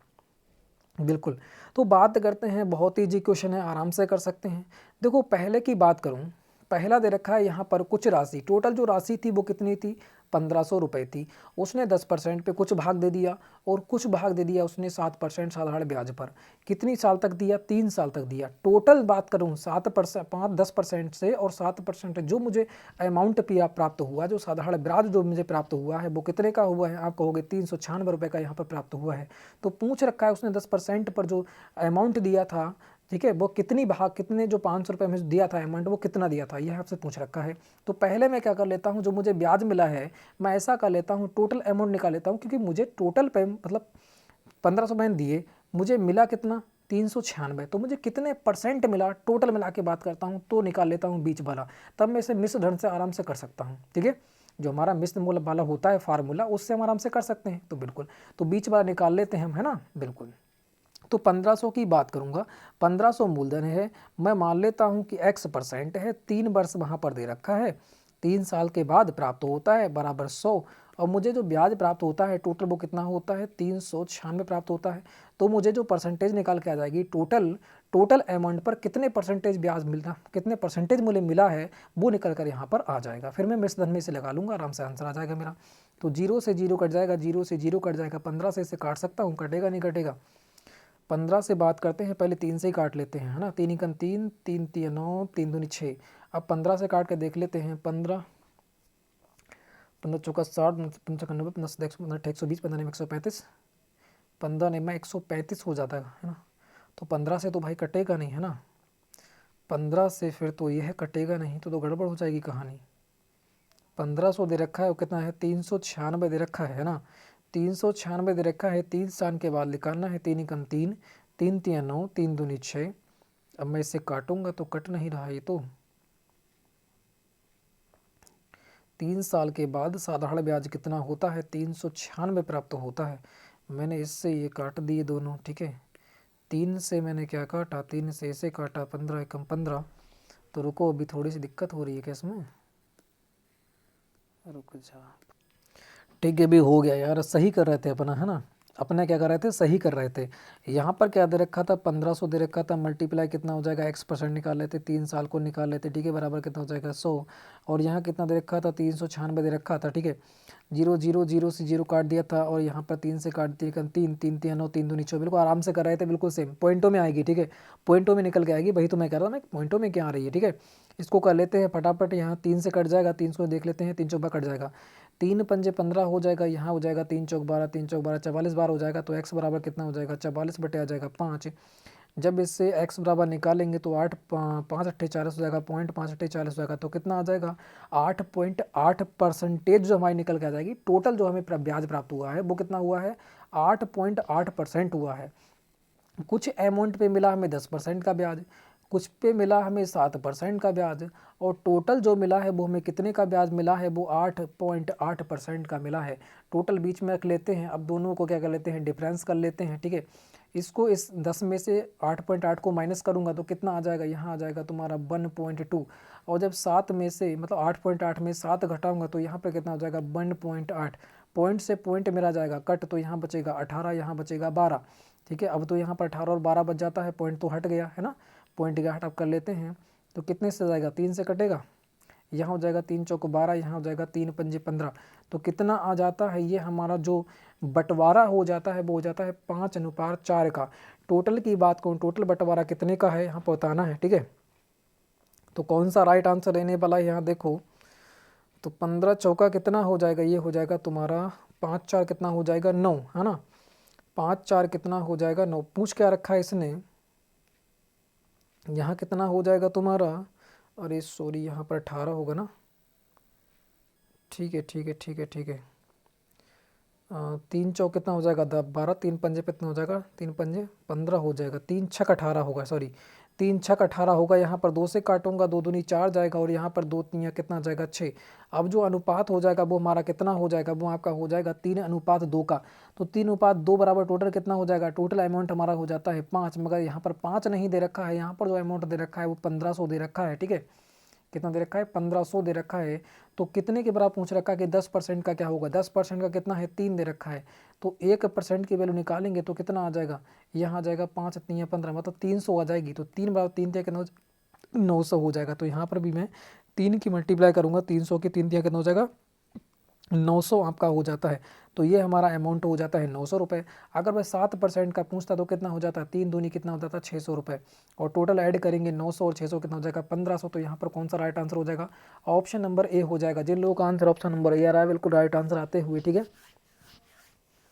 बिल्कुल। तो बात करते हैं, बहुत ईजी क्वेश्चन है, आराम से कर सकते हैं। देखो पहले की बात करूं, पहला दे रखा है यहाँ पर कुछ राशि, टोटल जो राशि थी वो कितनी थी? 1500 रुपये थी। उसने 10% पे कुछ भाग दे दिया और कुछ भाग दे दिया उसने 7% साधारण ब्याज पर। कितनी साल तक दिया? 3 साल तक दिया। टोटल बात करूँ 7%, 10% से और 7% जो मुझे अमाउंट प्राप्त हुआ, जो साधारण ब्याज जो मुझे प्राप्त हुआ है वो कितने का हुआ है? आप कहोगे 396 रुपये का यहाँ पर प्राप्त हुआ है। तो पूछ रखा है उसने 10% पर जो अमाउंट दिया था, ठीक है, वो कितनी भाग, कितने जो 500 रुपये में दिया था अमाउंट, वो कितना दिया था, यह आपसे पूछ रखा है। तो पहले मैं क्या कर लेता हूँ, जो मुझे ब्याज मिला है मैं ऐसा कर लेता हूँ, टोटल अमाउंट निकाल लेता हूँ, क्योंकि मुझे टोटल पे मतलब 1500 मैंने दिए, मुझे मिला कितना? 396। तो मुझे कितने परसेंट मिला टोटल मिला के बात करता हूँ, तो निकाल लेता हूँ बीच वाला। तब मैं इसे मिश्र ढंग से आराम से कर सकता हूँ, ठीक है। जो हमारा मिश्र मूल वाला होता है फार्मूला, उससे हम आराम से कर सकते हैं। तो बिल्कुल, तो बीच वाला निकाल लेते हैं हम, है ना, बिल्कुल। तो 1500 की बात करूंगा, 1500 मूलधन है, मैं मान लेता हूं कि x% है, 3 वर्ष वहां पर दे रखा है, 3 साल के बाद प्राप्त होता है बराबर 100। और मुझे जो ब्याज प्राप्त होता है टोटल वो कितना होता है? 396 प्राप्त होता है। तो मुझे जो परसेंटेज निकाल के आ जाएगी, टोटल अमाउंट पर कितने परसेंटेज ब्याज मिलना, कितने परसेंटेज मुझे मिला है, वो निकल कर यहाँ पर आ जाएगा। फिर मैं मिश्र धन में से लगा लूँगा, आराम से आंसर आ जाएगा मेरा। तो 0 से 0 कट जाएगा, 0 से 0 कट जाएगा, 15 से इसे काट सकता हूँ, कटेगा नहीं कटेगा। 15 से बात करते हैं, पहले 3 से ही काट लेते हैं, है ना। 3 एकम 3, 3 3 9, 3 दूनी 6। अब 15 से काट के देख लेते हैं। 15 15 चौका 60, 15 90, 15 120, 15 में 135, 15 में 135 हो जाता है ना। तो 15 से तो भाई कटेगा नहीं, है ना। 15 से फिर तो यह कटेगा नहीं, तो गड़बड़ हो जाएगी कहानी। 1500 दे रखा है, वो कितना है? 396 दे रखा है ना। 396 दे रखा है, 3 साल के बाद निकालना है। 3 एकम 3, 3 3 9, 3 दूनी 6। अब मैं इसे काटूंगा तो कट नहीं रहा ये तो। 3 साल के बाद साधारण ब्याज कितना होता है? 396 प्राप्त होता है। मैंने इससे ये काट दिए दोनों, ठीक है। 3 से मैंने क्या काटा? 3 से इसे काटा, 15 एकम 15। तो रुको, अभी थोड़ी सी दिक्कत हो रही है क्या इसमें? रुक जा, ठीक है, भी हो गया यार, सही कर रहे थे अपना, है ना। अपने क्या कर रहे थे? सही कर रहे थे। यहाँ पर क्या दे रखा था? 1500 दे रखा था, मल्टीप्लाई कितना हो जाएगा? x% निकाल लेते, 3 साल को निकाल लेते, ठीक है, बराबर कितना हो जाएगा? 100। और यहाँ कितना दे रखा था? 396 दे रखा था, ठीक है। 0 0 0 से 0 काट दिया था, और यहाँ पर 3 से काट दिया, 3 3 3 9, 3 दूनी 6। बिल्कुल आराम से कर रहे थे, बिल्कुल सेम पॉइंटों में आएगी, ठीक है, पॉइंटों में निकल के आएगी। वही तो मैं कह रहा था ना, पॉइंटों में क्या आ रही है, ठीक है। इसको कर लेते हैं फटाफट। यहाँ 3 से कट जाएगा, 3 को देख लेते हैं, 3 चौका कट जाएगा, 3 पंजे 15 हो जाएगा, यहाँ हो जाएगा 3 चौक 12, 3 चौक 12, 44 बार हो जाएगा। तो x बराबर कितना हो जाएगा? 44 बटे आ जाएगा 5। जब इससे x बराबर निकालेंगे तो 8 5 अट्ठे 40 हो जाएगा, 0.5 अट्ठे 40 हो जाएगा। तो कितना आ जाएगा? 8.8% जो हमारी निकल के आ जाएगी। टोटल जो हमें ब्याज प्राप्त हुआ है वो कितना हुआ है? 8.8% हुआ है। कुछ अमाउंट पे मिला हमें 10% का ब्याज, कुछ पे मिला हमें 7% का ब्याज, और टोटल जो मिला है वो हमें कितने का ब्याज मिला है? वो 8.8% का मिला है। टोटल बीच में रख लेते हैं। अब दोनों को क्या कर लेते हैं? डिफरेंस कर लेते हैं, ठीक है। इसको इस 10 में से 8.8 को माइनस करूंगा तो कितना आ जाएगा? यहाँ आ जाएगा तुम्हारा 1.2। और जब 7 में से मतलब 8.8 में 7 घटाऊंगा तो यहाँ पर कितना हो जाएगा? 1.8। पॉइंट से पॉइंट मेरा जाएगा कट, तो यहाँ बचेगा 18, यहाँ बचेगा 12, ठीक है। अब तो यहाँ पर 18 और 12 बच जाता है, पॉइंट तो हट गया, है ना। पॉइंट का हट अब कर लेते हैं, तो कितने से जाएगा? 3 से कटेगा, यहाँ हो जाएगा 3 चौक 12, यहाँ हो जाएगा 3 पंजे 15। तो कितना आ जाता है? ये हमारा जो बंटवारा हो जाता है वो हो जाता है 5:4 का। टोटल की बात करूँ, टोटल बंटवारा कितने का है यहाँ पर बताना है, ठीक है। तो कौन सा राइट आंसर रहने वाला है यहाँ देखो। तो 15 चौका कितना हो जाएगा? ये हो जाएगा तुम्हारा 5 4 कितना हो जाएगा? 9, है ना। 5 4 कितना हो जाएगा? 9। पूछ क्या रखा है इसने? यहाँ कितना हो जाएगा तुम्हारा, अरे सॉरी यहाँ पर 18 होगा ना, ठीक है ठीक है ठीक है ठीक है। 3 चौक कितना हो जाएगा, 12, 3 पंजे पे कितना हो जाएगा, 3 पंजे 15 हो जाएगा, 3 छक 18 होगा, सॉरी 3 छक 18 होगा। यहाँ पर 2 से काटूंगा, 2 दूनी 4 जाएगा और यहाँ पर 2 तियाँ कितना जाएगा 6। अब जो अनुपात हो जाएगा वो हमारा कितना हो जाएगा, वो आपका हो जाएगा 3:2 का। तो 3:2 बराबर टोटल कितना हो जाएगा, टोटल अमाउंट हमारा हो जाता है 5। मगर यहाँ पर 5 नहीं दे रखा है, यहाँ पर जो अमाउंट दे रखा है वो 1500 दे रखा है, ठीक है। कितना दे रखा है, 1500 दे रखा है। तो कितने के बराबर पूछ रखा है कि 10% का क्या होगा, 10% का कितना है, 3 दे रखा है। तो 1% की वैल्यू निकालेंगे तो कितना आ जाएगा, यहाँ आ जाएगा 5×3=15, मतलब 300 आ जाएगी। तो 3 बराबर 3 तिया कितना 900 हो जाएगा। तो यहाँ पर भी मैं 3 की मल्टीप्लाई करूँगा, 300 की 3 तिया कितना हो जाएगा 900 आपका हो जाता है। तो ये हमारा अमाउंट हो जाता है 900 रुपये। अगर मैं 7% का पूछता तो कितना हो जाता है, 3 दूनी कितना हो जाता है 600 रुपये। और टोटल ऐड करेंगे 900 और 600 कितना हो जाएगा 1500। तो यहाँ पर कौन सा राइट आंसर हो जाएगा, ऑप्शन नंबर ए हो जाएगा। जिन लोगों का आंसर ऑप्शन नंबर ए आ रहा है बिल्कुल राइट आंसर आते हुए, ठीक है।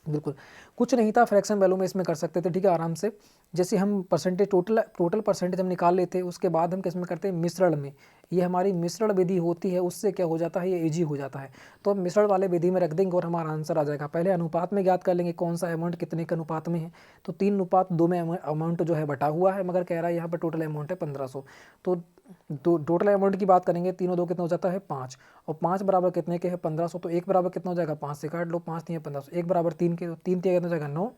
बिल्कुल कुछ नहीं था, फ्रैक्शन वैल्यू में इसमें कर सकते थे, ठीक है, आराम से। जैसे हम परसेंटेज टोटल परसेंटेज हम निकाल लेते हैं, उसके बाद हम किस में करते हैं, मिश्रण में। ये हमारी मिश्रण विधि होती है, उससे क्या हो जाता है, ये इजी हो जाता है। तो हम मिश्रण वाले विधि में रख देंगे और हमारा आंसर आ जाएगा। पहले अनुपात में ज्ञात कर लेंगे कौन सा अमाउंट कितने के अनुपात में है। तो 3:2 में अमाउंट जो है बटा हुआ है, मगर कह रहा है यहाँ पर टोटल अमाउंट है 1500। तो टोटल अमाउंट की बात करेंगे, 3 और 2 कितना हो जाता है 5, और 5 बराबर कितने के है 1500। तो 1 बराबर कितना हो जाएगा, 5 से काट लो, 5×3 1500, 1 बराबर 3 के, तो 3 तिया कितना हो जाएगा 9,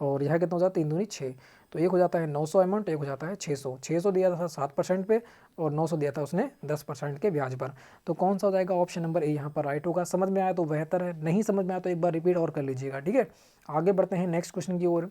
और यहाँ कितना हो जाता है 3 दूनी 6। तो एक हो जाता है 900 अमाउंट, एक हो जाता है 600। 600 दिया था 7% पे और 900 दिया था उसने 10% के ब्याज पर। तो कौन सा हो जाएगा, ऑप्शन नंबर ए यहाँ पर राइट होगा। समझ में आया तो बेहतर है, नहीं समझ में आया तो एक बार रिपीट और कर लीजिएगा, ठीक है। आगे बढ़ते हैं नेक्स्ट क्वेश्चन की ओर।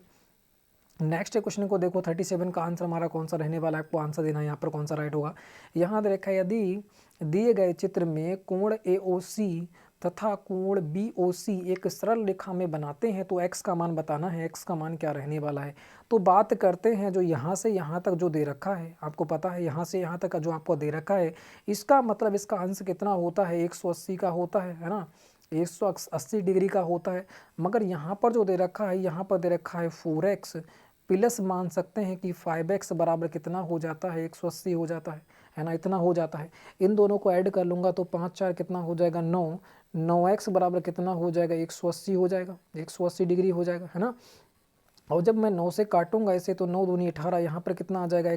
नेक्स्ट क्वेश्चन को देखो, 37 का आंसर हमारा कौन सा रहने वाला है, आपको आंसर देना है यहाँ पर कौन सा राइट होगा। यहाँ देखा है, यदि दिए गए चित्र में कोण AOC तथा कोण BOC एक सरल रेखा में बनाते हैं तो x का मान बताना है, x का मान क्या रहने वाला है। तो बात करते हैं जो यहाँ से यहाँ तक जो दे रखा है, आपको पता है यहाँ से यहाँ तक का जो आपको दे रखा है, इसका मतलब इसका अंश कितना होता है, 180 का होता है ना, 180 डिग्री का होता है। मगर यहाँ पर जो दे रखा है, यहाँ पर दे रखा है 4x प्लस मान सकते हैं कि 5x बराबर कितना हो जाता है, 180 हो जाता है ना, इतना हो जाता है। इन दोनों को ऐड कर लूँगा तो 5×4 कितना हो जाएगा 9, 9x बराबर कितना हो जाएगा 180 हो जाएगा, 180 डिग्री हो जाएगा, है ना। और जब मैं 9 से काटूंगा इसे तो 9 दूनी 18, यहाँ पर कितना आ जाएगा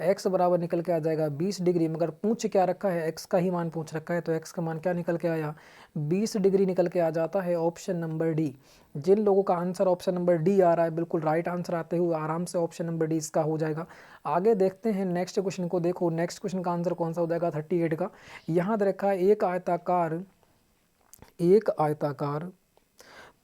x बराबर निकल के आ जाएगा 20 डिग्री। मगर पूछ क्या रखा है, x का ही मान पूछ रखा है, तो x का मान क्या निकल के आया 20 डिग्री निकल के आ जाता है, ऑप्शन नंबर डी। जिन लोगों का आंसर ऑप्शन नंबर डी आ रहा है बिल्कुल राइट आंसर आते हुए आराम से ऑप्शन नंबर डी इसका हो जाएगा। आगे देखते हैं नेक्स्ट क्वेश्चन को। देखो नेक्स्ट क्वेश्चन का आंसर कौन सा हो जाएगा 38 का। यहाँ रखा है एक आयताकार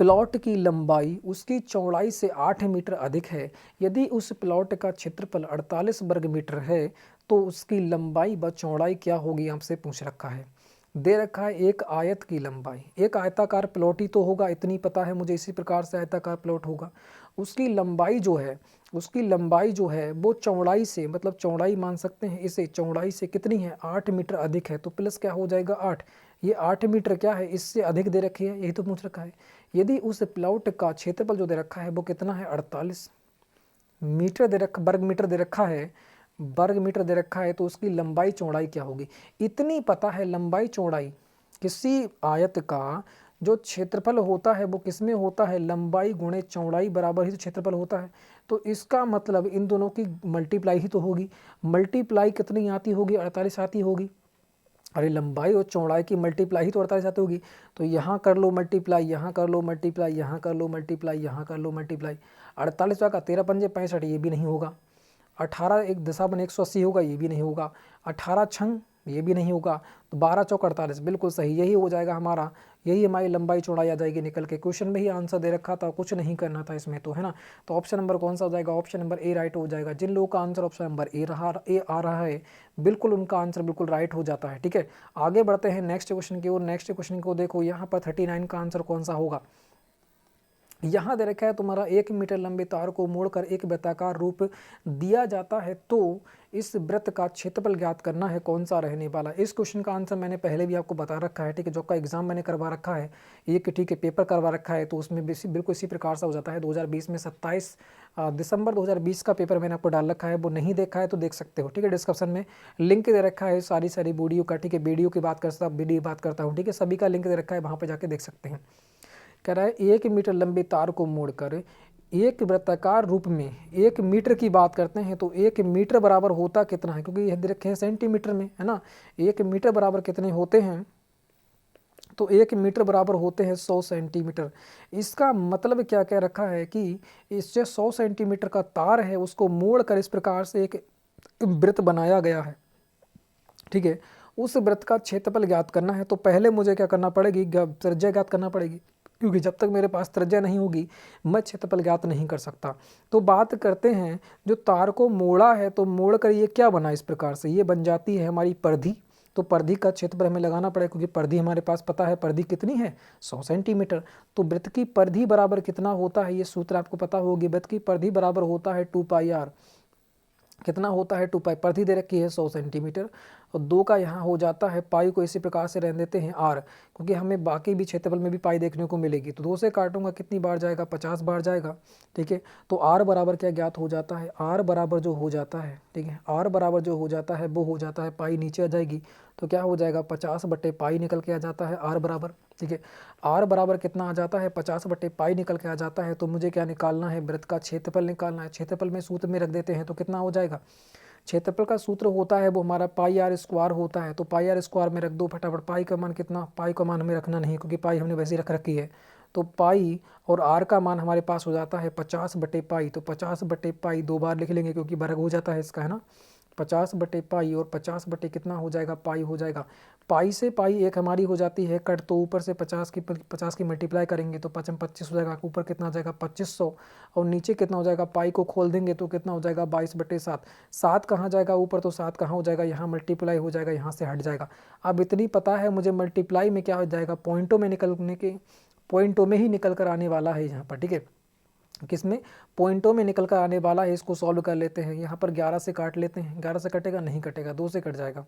प्लॉट की लंबाई उसकी चौड़ाई से 8 मीटर अधिक है। यदि उस प्लॉट का क्षेत्रफल 48 वर्ग मीटर है तो उसकी लंबाई व चौड़ाई क्या होगी, आपसे पूछ रखा है। दे रखा है एक आयत की लंबाई, एक आयताकार प्लॉट ही तो होगा, इतनी पता है मुझे, इसी प्रकार से आयताकार प्लॉट होगा। उसकी लंबाई जो है वो चौड़ाई से, मतलब चौड़ाई मान सकते हैं इसे, चौड़ाई से कितनी है 8 मीटर अधिक है। तो प्लस क्या हो जाएगा 8, ये 8 मीटर क्या है इससे अधिक दे रखी है, यही तो पूछ रखा है। यदि उस प्लॉट का क्षेत्रफल जो दे रखा है वो कितना है 48 मीटर दे रखा, वर्ग मीटर दे रखा है, वर्ग मीटर दे रखा है, तो उसकी लंबाई चौड़ाई क्या होगी, इतनी पता है। लंबाई चौड़ाई किसी आयत का जो क्षेत्रफल होता है वो किसमें होता है, लंबाई गुणे चौड़ाई बराबर ही तो क्षेत्रफल होता है। तो इसका मतलब इन दोनों की मल्टीप्लाई ही तो होगी। मल्टीप्लाई कितनी आती होगी 48 आती होगी। अरे लंबाई और चौड़ाई की मल्टीप्लाई ही तो 48 आती होगी। तो यहाँ कर लो मल्टीप्लाई, यहाँ कर लो मल्टीप्लाई, यहाँ कर लो मल्टीप्लाई, यहाँ कर लो मल्टीप्लाई। 48 का 13 पंजे 65, ये भी नहीं होगा। 18 एक दशा बन 180 होगा, ये भी नहीं होगा। 18 छंग ये भी नहीं होगा। तो 12 चौक 48 बिल्कुल सही, यही हो जाएगा हमारा, यही हमारी लंबाई चौड़ाई आ जाएगी निकल के। क्वेश्चन में ही आंसर दे रखा था, कुछ नहीं करना था इसमें तो, है ना। तो ऑप्शन नंबर कौन सा हो जाएगा, ऑप्शन नंबर ए राइट हो जाएगा। जिन लोगों का आंसर ऑप्शन नंबर ए आ रहा है बिल्कुल उनका आंसर बिल्कुल राइट हो जाता है, ठीक है। आगे बढ़ते हैं नेक्स्ट क्वेश्चन की ओर। नेक्स्ट क्वेश्चन को देखो, यहाँ पर 39 का आंसर कौन सा होगा। यहाँ दे रखा है तुम्हारा 1 मीटर लंबे तार को मोड़कर एक वृत्ताकार रूप दिया जाता है, तो इस वृत्त का क्षेत्रफल ज्ञात करना है, कौन सा रहने वाला। इस क्वेश्चन का आंसर मैंने पहले भी आपको बता रखा है, ठीक है। जो का एग्जाम मैंने करवा रखा है, एक ठीक है पेपर करवा रखा है, तो उसमें बिल्कुल इसी प्रकार से हो जाता है। 2020 में 27 दिसंबर 2020 का पेपर मैंने आपको डाल रखा है, वो नहीं देखा है तो देख सकते हो, ठीक है। डिस्क्रिप्शन में लिंक दे रखा है सारी वीडियो का, ठीक है। वीडियो की बात करता हूँ, ठीक है। सभी का लिंक दे रखा है, वहाँ पर जाके देख सकते हैं। कह रहा है 1 मीटर लंबी तार को मोड़कर एक वृत्ताकार रूप में 1 मीटर की बात करते हैं, तो 1 मीटर बराबर होता कितना है, क्योंकि यह दे रखे हैं सेंटीमीटर में, है ना। 1 मीटर बराबर कितने होते हैं, तो 1 मीटर बराबर होते हैं 100 सेंटीमीटर। इसका मतलब क्या कह रखा है कि इससे 100 सेंटीमीटर का तार है, उसको मोड़ कर इस प्रकार से एक वृत्त बनाया गया है, ठीक है। उस वृत्त का क्षेत्रफल ज्ञात करना है, तो पहले मुझे क्या करना पड़ेगी, त्रिज्या ज्ञात करना पड़ेगी, क्योंकि जब तक मेरे पास त्रिज्या नहीं होगी मैं क्षेत्रफल ज्ञात नहीं कर सकता। तो बात करते हैं, जो तार को मोड़ा है, तो मोड़ कर ये क्या बना, इस प्रकार से ये बन जाती है हमारी परिधि। तो परिधि का क्षेत्रफल हमें लगाना पड़ेगा, क्योंकि परिधि हमारे पास पता है, परिधि कितनी है 100 सेंटीमीटर। तो वृत्त की परिधि बराबर कितना होता है, ये सूत्र आपको पता होगी। वृत्त की परिधि बराबर होता है 2πr। कितना होता है 2π, परिधि दे रखी है 100 सेंटीमीटर, और 2 का यहाँ हो जाता है पाई को इसी प्रकार से रहने देते हैं r, क्योंकि हमें बाकी भी क्षेत्रफल में भी पाई देखने को मिलेगी। तो 2 से काटूंगा कितनी बार जाएगा, 50 बार जाएगा, ठीक है। तो r बराबर क्या ज्ञात हो जाता है, r बराबर जो हो जाता है, ठीक है, r बराबर जो हो जाता है वो हो जाता है, पाई नीचे आ जाएगी, तो क्या हो जाएगा 50/पाई निकल के आ जाता है r बराबर, ठीक है। r बराबर कितना आ जाता है, 50/पाई निकल के आ जाता है। तो मुझे क्या निकालना है, वृत्त का क्षेत्रफल निकालना है। क्षेत्रफल में सूत्र में रख देते हैं, तो कितना हो जाएगा, क्षेत्रफल का सूत्र होता है वो हमारा πr² होता है। तो πr² में रख दो फटाफट। पाई का मान कितना, पाई का मान हमें रखना नहीं, क्योंकि पाई हमने वैसे ही रख रखी है। तो पाई और r का मान हमारे पास हो जाता है 50/पाई। तो 50/पाई 2 बार लिख लेंगे, क्योंकि वर्ग हो जाता है इसका, है ना। 50/पाई और 50 कितना हो जाएगा, पाई हो जाएगा। पाई से पाई एक हमारी हो जाती है कट, तो ऊपर से 50 की मल्टीप्लाई करेंगे तो 5 25 हो जाएगा, ऊपर कितना हो जाएगा 2500, और नीचे कितना हो जाएगा, पाई को खोल देंगे तो कितना हो जाएगा 22/7। 7 कहाँ जाएगा ऊपर, तो 7 कहाँ हो जाएगा, यहाँ मल्टीप्लाई हो जाएगा, यहाँ से हट जाएगा। अब इतनी पता है मुझे, मल्टीप्लाई में क्या हो जाएगा, पॉइंटों में निकलने के, पॉइंटों में ही निकल कर आने वाला है यहाँ पर, ठीक है। किसमें, पॉइंटों में निकल कर आने वाला है। इसको सॉल्व कर लेते हैं, यहाँ पर 11 से काट लेते हैं। 11 से कटेगा, नहीं कटेगा, 2 से कट जाएगा।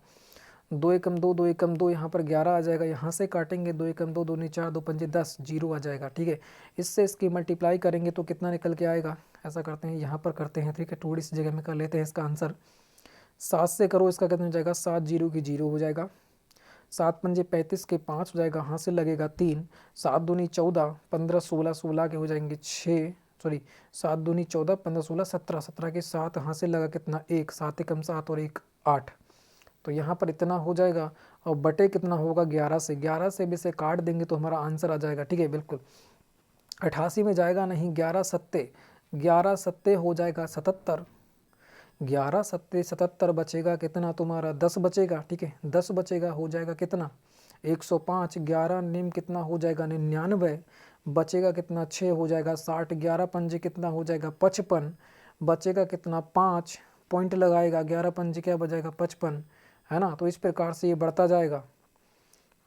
2 एकम 2, 2 एकम 2, यहाँ पर 11 आ जाएगा। यहाँ से काटेंगे 2 एकम 2, 2 नी 4, 2 पंजे 10, 0 आ जाएगा, ठीक है। इससे इसकी मल्टीप्लाई करेंगे तो कितना निकल के आएगा, ऐसा करते हैं, यहाँ पर करते हैं, ठीक है। थोड़ी सी जगह में कर लेते हैं इसका आंसर। 7 से करो, इसका कितना हो जाएगा, 7 0 की 0 हो जाएगा। 7 पंजे 35 के 5 हो जाएगा, यहाँ से लगेगा 3। 7 दूनी 14, 15 16, 16 के हो जाएंगे 6, सॉरी 7 दूनी 14, 15 16 17, 17 के 7, यहाँ से लगा कितना 1, 7 एकम 7 और 1 8। तो यहाँ पर इतना हो जाएगा, और बटे कितना होगा 11 से, 11 से भी से काट देंगे तो हमारा आंसर आ जाएगा, ठीक है। बिल्कुल 88 में जाएगा नहीं, 11 सत्ते हो जाएगा 77। 11 सत्ते 77 बचेगा कितना तुम्हारा, 10 बचेगा, ठीक है। 10 बचेगा, हो जाएगा कितना 105। 11 निम कितना हो जाएगा 99, बचेगा कितना 6 हो जाएगा 60। 11 पंजे कितना हो जाएगा 55, बचेगा कितना 5, पॉइंट लगाएगा, 11 पंजे क्या बचेगा 55, है ना। तो इस प्रकार से ये बढ़ता जाएगा,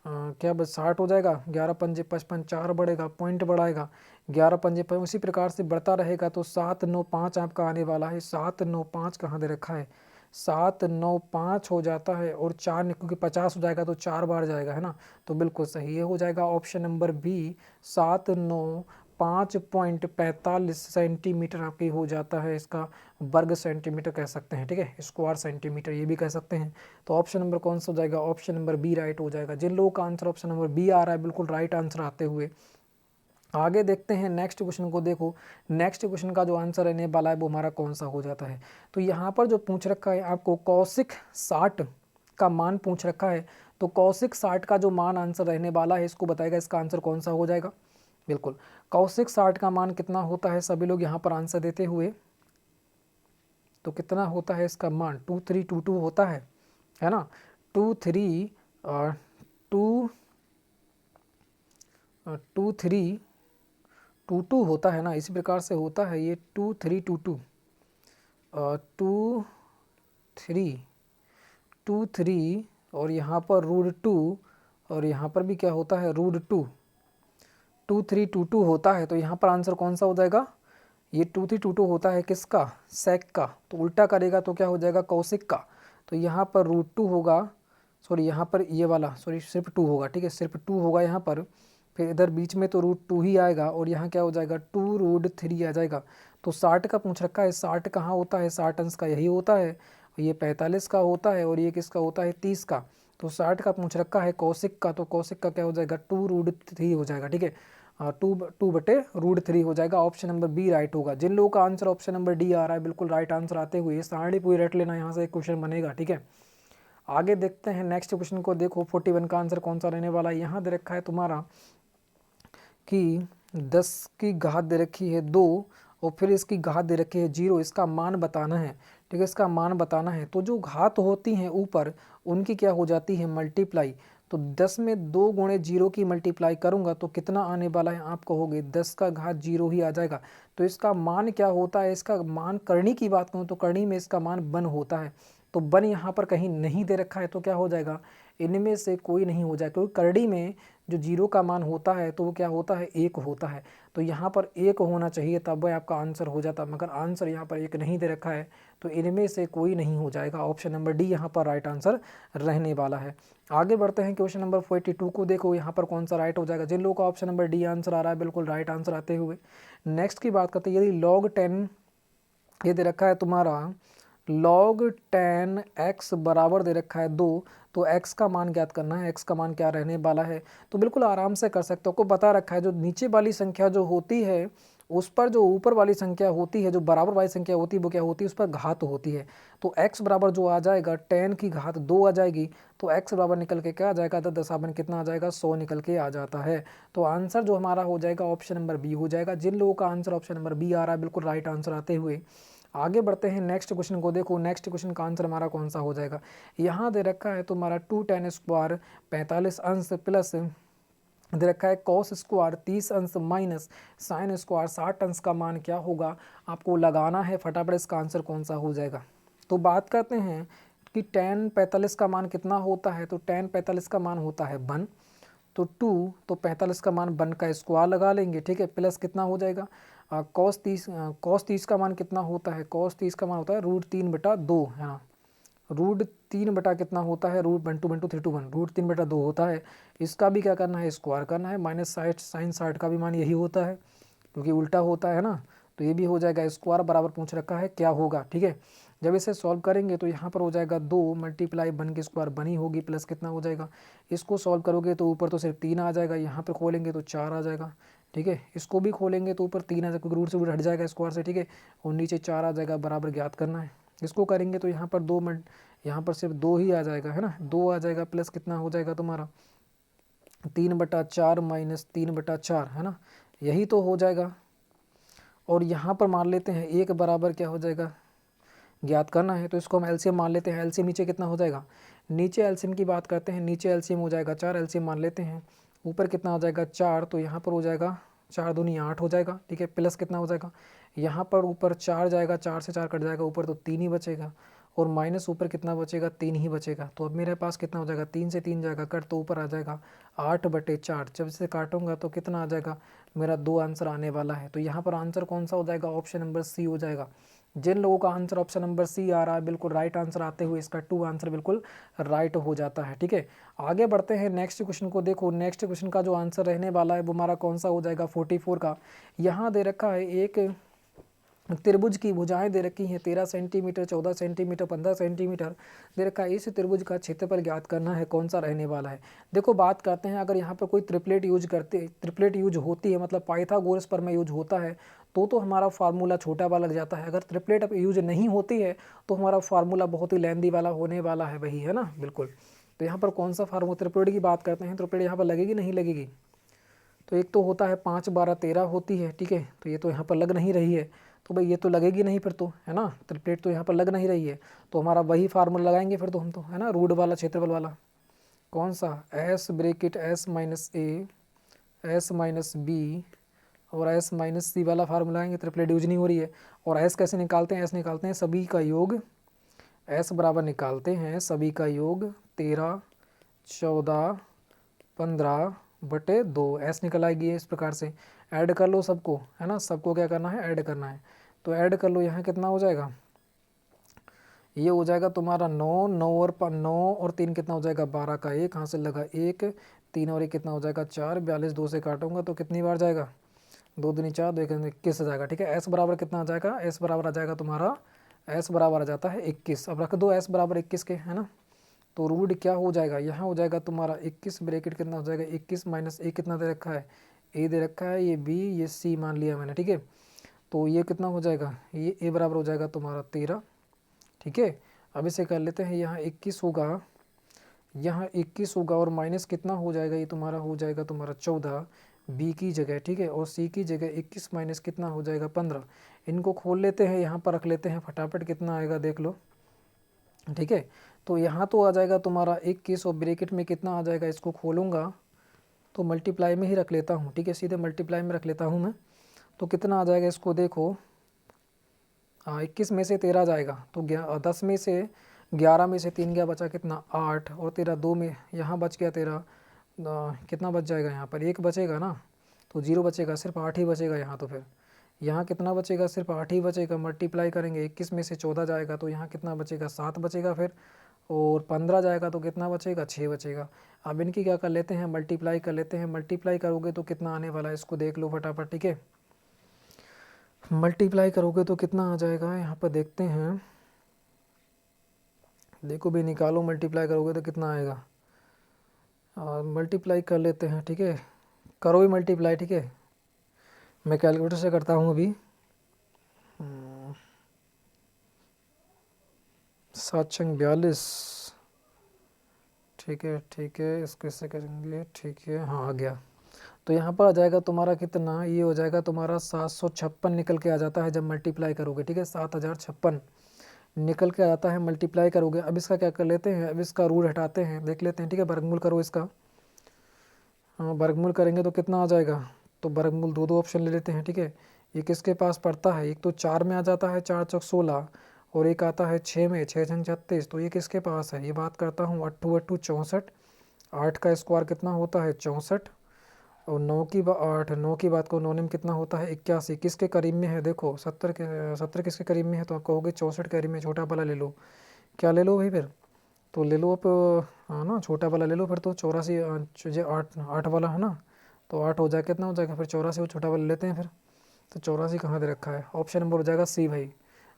क्या बस 60 हो जाएगा। 11 पंजे 55, 4 बढ़ेगा, पॉइंट बढ़ाएगा, 11 पंजे पर उसी प्रकार से बढ़ता रहेगा। तो 795 आपका आने वाला है। 795 कहाँ दे रखा है, 795 हो जाता है, और 4 क्योंकि 50 हो जाएगा तो 4 बार जाएगा, है ना। तो बिल्कुल सही ये हो जाएगा ऑप्शन नंबर बी, 795.45 सेंटीमीटर आपकी हो जाता है। इसका वर्ग सेंटीमीटर कह सकते हैं, ठीक है, स्क्वायर सेंटीमीटर ये भी कह सकते हैं। तो ऑप्शन नंबर कौन सा हो जाएगा, ऑप्शन नंबर बी राइट हो जाएगा। जिन लोगों का आंसर ऑप्शन नंबर बी आ रहा है, बिल्कुल राइट आंसर आते हुए आगे देखते हैं नेक्स्ट क्वेश्चन को। देखो नेक्स्ट क्वेश्चन का जो आंसर रहने वाला है वो हमारा कौन सा हो जाता है। तो यहाँ पर जो पूछ रखा है आपको कौशिक 60 का मान पूछ रखा है, तो कौशिक 60 का जो मान आंसर रहने वाला है इसको बताएगा, इसका आंसर कौन सा हो जाएगा। बिल्कुल कौशिक 60 का मान कितना होता है, सभी लोग यहाँ पर आंसर देते हुए, तो कितना होता है इसका मान 2322 होता है ना। 23 2322 होता है ना, इसी प्रकार से होता है ये 2322 23 और यहाँ पर √2, और यहाँ पर भी क्या होता है √2, 2322 होता है तो यहाँ पर आंसर कौन सा हो जाएगा, ये 2322 होता है किसका, सेक का, तो उल्टा करेगा तो क्या हो जाएगा, कौशिक का। तो यहाँ पर √2 होगा, सॉरी यहाँ पर ये वाला सॉरी सिर्फ 2 होगा, ठीक है, सिर्फ 2 होगा यहाँ पर, फिर इधर बीच में तो √2 ही आएगा और यहाँ क्या हो जाएगा 2√3 आ जाएगा। तो 60 का पूछ रखा है, 60 कहाँ होता है, 60 अंश का यही होता है, ये 45 का होता है और ये किसका होता है 30 का। तो 60 का पूछ रखा है कौशिक का, तो कौशिक का क्या हो जाएगा 2√3 हो जाएगा, ठीक है, 2/√3 हो जाएगा। ऑप्शन नंबर बी राइट होगा। जिन लोगों का आंसर ऑप्शन नंबर डी आ रहा है बिल्कुल राइट आंसर आते हुए सारी पूरी रट लेना, यहाँ से एक क्वेश्चन बनेगा, ठीक है। आगे देखते हैं नेक्स्ट क्वेश्चन को, देखो 41 का आंसर कौन सा रहने वाला है। यहाँ दे रखा है तुम्हारा कि 10 की घात दे रखी है 2 और फिर इसकी घात दे रखी है 0, इसका मान बताना है, ठीक है, इसका मान बताना है। तो जो घात होती हैं ऊपर उनकी क्या हो जाती है मल्टीप्लाई, तो 10 में 2 गुणे 0 की मल्टीप्लाई करूंगा तो कितना आने वाला है, आप कहोगे 10 का घात 0 ही आ जाएगा। तो इसका मान क्या होता है, इसका मान करनी की बात करूँ तो करनी में इसका मान बन होता है, तो बन यहाँ पर कहीं नहीं दे रखा है तो क्या हो जाएगा, इनमें से कोई नहीं हो जाएगा, क्योंकि करड़ी में जो 0 का मान होता है तो वो क्या होता है 1 होता है, तो यहाँ पर 1 होना चाहिए तब वह आपका आंसर हो जाता, मगर आंसर यहाँ पर 1 नहीं दे रखा है तो इनमें से कोई नहीं हो जाएगा। ऑप्शन नंबर डी यहाँ पर राइट आंसर रहने वाला है। आगे बढ़ते हैं क्वेश्चन नंबर 42 को, देखो यहाँ पर कौन सा राइट हो जाएगा। जिन लोगों का ऑप्शन नंबर डी आंसर आ रहा है बिल्कुल राइट आंसर आते हुए नेक्स्ट की बात करते हैं। यदि log 10 ये दे रखा है तुम्हारा log 10 x बराबर दे रखा है 2, तो x का मान ज्ञात करना है, x का मान क्या रहने वाला है, तो बिल्कुल आराम से कर सकते हो। को बता रखा है जो नीचे वाली संख्या जो होती है उस पर जो ऊपर वाली संख्या होती है, जो बराबर वाली संख्या होती है वो क्या होती है, उस पर घात होती है। तो x बराबर जो आ जाएगा 10 की घात 2 आ जाएगी, तो x बराबर निकल के क्या आ जाएगा, 10 कितना आ जाएगा 100 निकल के आ जाता है। तो आंसर जो हमारा हो जाएगा ऑप्शन नंबर बी हो जाएगा। जिन लोगों का आंसर ऑप्शन नंबर बी आ रहा है बिल्कुल राइट आंसर आते हुए आगे बढ़ते हैं नेक्स्ट क्वेश्चन को, देखो नेक्स्ट क्वेश्चन का आंसर हमारा कौन सा हो जाएगा। यहाँ दे रखा है तुम्हारा 2tan स्क्वायर 45 अंश प्लस दे रखा है cos स्क्वायर 30 अंश माइनस साइन स्क्वायर 60 अंश का मान क्या होगा, आपको लगाना है फटाफट इसका आंसर कौन सा हो जाएगा। तो बात करते हैं कि tan 45 का मान कितना होता है, तो tan 45 का मान होता है 1, तो 2 तो 45 का मान 1 का स्क्वायर लगा लेंगे, ठीक है, प्लस कितना हो जाएगा cos 30 का मान कितना होता है, cos 30 का मान होता है √3/2 है ना, √3 बटा कितना होता है, √1/2 √3/2 होता है। इसका भी क्या करना है स्क्वायर करना है, माइनस साइन 60 का भी मान यही होता है क्योंकि उल्टा होता है ना, तो ये भी हो जाएगा स्क्वायर बराबर पूछ रखा है क्या होगा, ठीक है। जब इसे सॉल्व करेंगे तो यहाँ पर हो जाएगा 2 मल्टीप्लाई 1 की स्क्वायर बनी होगी प्लस कितना हो जाएगा, इसको सॉल्व करोगे तो ऊपर तो सिर्फ 3 आ जाएगा, यहाँ पर खोलेंगे तो 4 आ जाएगा, ठीक है, इसको भी खोलेंगे तो ऊपर 3 आ जाएगा क्योंकि रूट से रूट हट जाएगा स्क्वायर से, ठीक है, और नीचे 4 आ जाएगा, बराबर ज्ञात करना है। इसको करेंगे तो यहाँ पर यहाँ पर सिर्फ 2 ही आ जाएगा है ना, 2 आ जाएगा प्लस कितना हो जाएगा तुम्हारा 3/4 माइनस 3/4 है ना, यही तो हो जाएगा। और यहाँ पर मान लेते हैं 1 बराबर क्या हो जाएगा ज्ञात करना है, तो इसको हम एलसीएम मान लेते हैं। एलसीएम नीचे कितना हो जाएगा, नीचे एलसीएम की बात करते हैं, नीचे एलसीएम हो जाएगा 4, एलसीएम मान लेते हैं, ऊपर कितना हो जाएगा 4, तो यहाँ पर हो जाएगा 4 दूनी 8 हो जाएगा, ठीक है, प्लस कितना हो जाएगा यहाँ पर ऊपर 4 जाएगा, 4 से 4 कट जाएगा, ऊपर तो 3 ही बचेगा, और माइनस ऊपर कितना बचेगा 3 ही बचेगा। तो अब मेरे पास कितना हो जाएगा 3 से 3 जाएगा कट, तो ऊपर आ जाएगा 8/4, जब इसे काटूंगा तो कितना आ जाएगा, मेरा 2 आंसर आने वाला है। तो यहाँ पर आंसर कौन सा हो जाएगा, ऑप्शन नंबर सी हो जाएगा। जिन लोगों का आंसर ऑप्शन नंबर सी आ रहा है बिल्कुल राइट आंसर आते हुए इसका 2 आंसर बिल्कुल राइट हो जाता है, ठीक है। आगे बढ़ते हैं नेक्स्ट क्वेश्चन को, देखो नेक्स्ट क्वेश्चन का जो आंसर रहने वाला है वो हमारा कौन सा हो जाएगा 44 का। यहाँ दे रखा है एक त्रिभुज की भुजाएं दे रखी हैं 13 सेंटीमीटर 14 सेंटीमीटर 15 सेंटीमीटर दे रखा है। इस त्रिभुज का क्षेत्रफल ज्ञात करना है, कौन सा रहने वाला है। देखो बात करते हैं, अगर यहाँ पर कोई ट्रिपलेट यूज होती है, मतलब पाइथागोरस प्रमेय यूज होता है तो हमारा फार्मूला छोटा वाला लग जाता है। अगर ट्रिपलेट यूज नहीं होती है तो हमारा फार्मूला बहुत ही लेंदी वाला होने वाला है, वही है ना बिल्कुल। तो यहाँ पर कौन सा फार्मूला ट्रिपलेट की बात करते हैं, ट्रिपलेट यहाँ पर लगेगी नहीं लगेगी, तो एक तो होता है 5 12 13 होती है, ठीक है, तो ये तो यहाँ पर लग नहीं रही है, तो भाई ये तो लगेगी नहीं फिर तो, है ना, ट्रिपलेट तो यहाँ पर लग नहीं रही है, तो हमारा वही फार्मूला लगाएंगे फिर तो हम तो, है ना, रूट वाला क्षेत्रफल वाला, कौन सा S ब्रेकेट S माइनस ए S माइनस बी और S माइनस सी वाला फार्मूला लगाएंगे, ट्रिपलेट यूज नहीं हो रही है। और S कैसे निकालते हैं, S निकालते हैं सभी का योग, S बराबर निकालते हैं सभी का योग 13 14 15 बटे 2 एस निकल आएगी इस प्रकार से। ऐड कर लो सबको, है ना, सबको क्या करना है, ऐड करना है। तो ऐड कर लो, यहाँ कितना हो जाएगा, ये हो जाएगा तुम्हारा 9, 9 और 3 कितना हो जाएगा 12 का 1, यहाँ से लगा 1, 3 और 1 कितना हो जाएगा 4, 42 2 से काटूंगा तो कितनी बार जाएगा, 2 दूनी 4, 2 21 आ जाएगा। ठीक है, एस बराबर कितना आ जाएगा, एस बराबर आ जाएगा तुम्हारा, एस बराबर आ जाता है 21। अब रख दो एस बराबर 21 के, है ना। तो रूट क्या हो जाएगा, यहाँ हो जाएगा तुम्हारा 21, ब्रैकेट कितना हो जाएगा 21 माइनस ए कितना दे रखा है, ए दे रखा है, ये बी, ये सी मान लिया मैंने। ठीक है, तो ये कितना हो जाएगा, ये ए बराबर हो जाएगा तुम्हारा 13। ठीक है, अब इसे कर लेते हैं, यहाँ 21 होगा, यहाँ 21 होगा और माइनस कितना हो जाएगा, ये तुम्हारा हो जाएगा तुम्हारा 14 बी की जगह। ठीक है, और सी की जगह 21 माइनस कितना हो जाएगा 15। इनको खोल लेते हैं, यहाँ पर रख लेते हैं, फटाफट कितना आएगा देख लो। ठीक है, तो यहाँ तो आ जाएगा तुम्हारा 21 और ब्रैकेट में कितना आ जाएगा, इसको खोलूँगा तो मल्टीप्लाई में ही रख लेता हूँ। ठीक है, सीधे मल्टीप्लाई में रख लेता हूँ मैं, तो कितना आ जाएगा इसको देखो, हाँ 21 में से 13 जाएगा तो 10 में से 11 में से 3 गया, बचा कितना 8, और 13 2 में यहाँ बच गया 13, कितना बच जाएगा, यहाँ पर 1 बचेगा ना, तो 0 बचेगा, सिर्फ 8 ही बचेगा यहाँ। तो फिर यहाँ कितना बचेगा, सिर्फ 8 ही बचेगा। मल्टीप्लाई करेंगे, 21 में से 14 जाएगा तो यहाँ कितना बचेगा 7 बचेगा फिर, और 15 जाएगा तो कितना बचेगा 6 बचेगा। अब इनकी क्या कर लेते हैं, मल्टीप्लाई कर लेते हैं। मल्टीप्लाई करोगे तो कितना आने वाला है, इसको देख लो फटाफट। ठीक है, मल्टीप्लाई करोगे तो कितना आ जाएगा, यहाँ पर देखते हैं, देखो भी निकालो, मल्टीप्लाई करोगे तो कितना आएगा, मल्टीप्लाई कर लेते हैं। ठीक है, करो भी मल्टीप्लाई। ठीक है, मैं कैलकुलेटर से करता हूँ अभी। 7 छंग 42। ठीक है, ठीक है, इसको इससे करेंगे। ठीक है, हाँ आ गया। तो यहाँ पर आ जाएगा तुम्हारा कितना, ये हो जाएगा तुम्हारा 756 निकल के आ जाता है जब मल्टीप्लाई करोगे। ठीक है, 7056 निकल के आता है मल्टीप्लाई करोगे। अब इसका क्या कर लेते हैं, अब इसका रूट हटाते हैं, देख लेते हैं। ठीक है, वर्गमूल करो इसका, हाँ वर्गमूल करेंगे तो कितना आ जाएगा, तो वर्गमूल दो ऑप्शन ले लेते हैं। ठीक है, ये किसके पास पड़ता है, एक तो 4 में आ जाता है, 4 चौक 16, और एक आता है 6 में, 6 छंग 36। तो ये किसके पास है, ये बात करता हूँ 8 8 64, 8 का स्क्वायर कितना होता है 64, और 9 की 8, 9 की बात को 9 में कितना होता है 81। किसके करीब में है देखो, 70 के, 70 किसके करीब में है, तो आप कहोगे 64 करीब में, छोटा वाला ले लो। क्या ले लो भाई फिर, तो ले लो आप, हाँ ना, छोटा वाला ले लो फिर। तो 84 जो 8 8 वाला है ना, तो 8 हो जाएगा, कितना हो जाएगा फिर 84, वो छोटा वाला लेते हैं फिर। तो 84 कहाँ दे रखा है, ऑप्शन नंबर हो जाएगा सी भाई।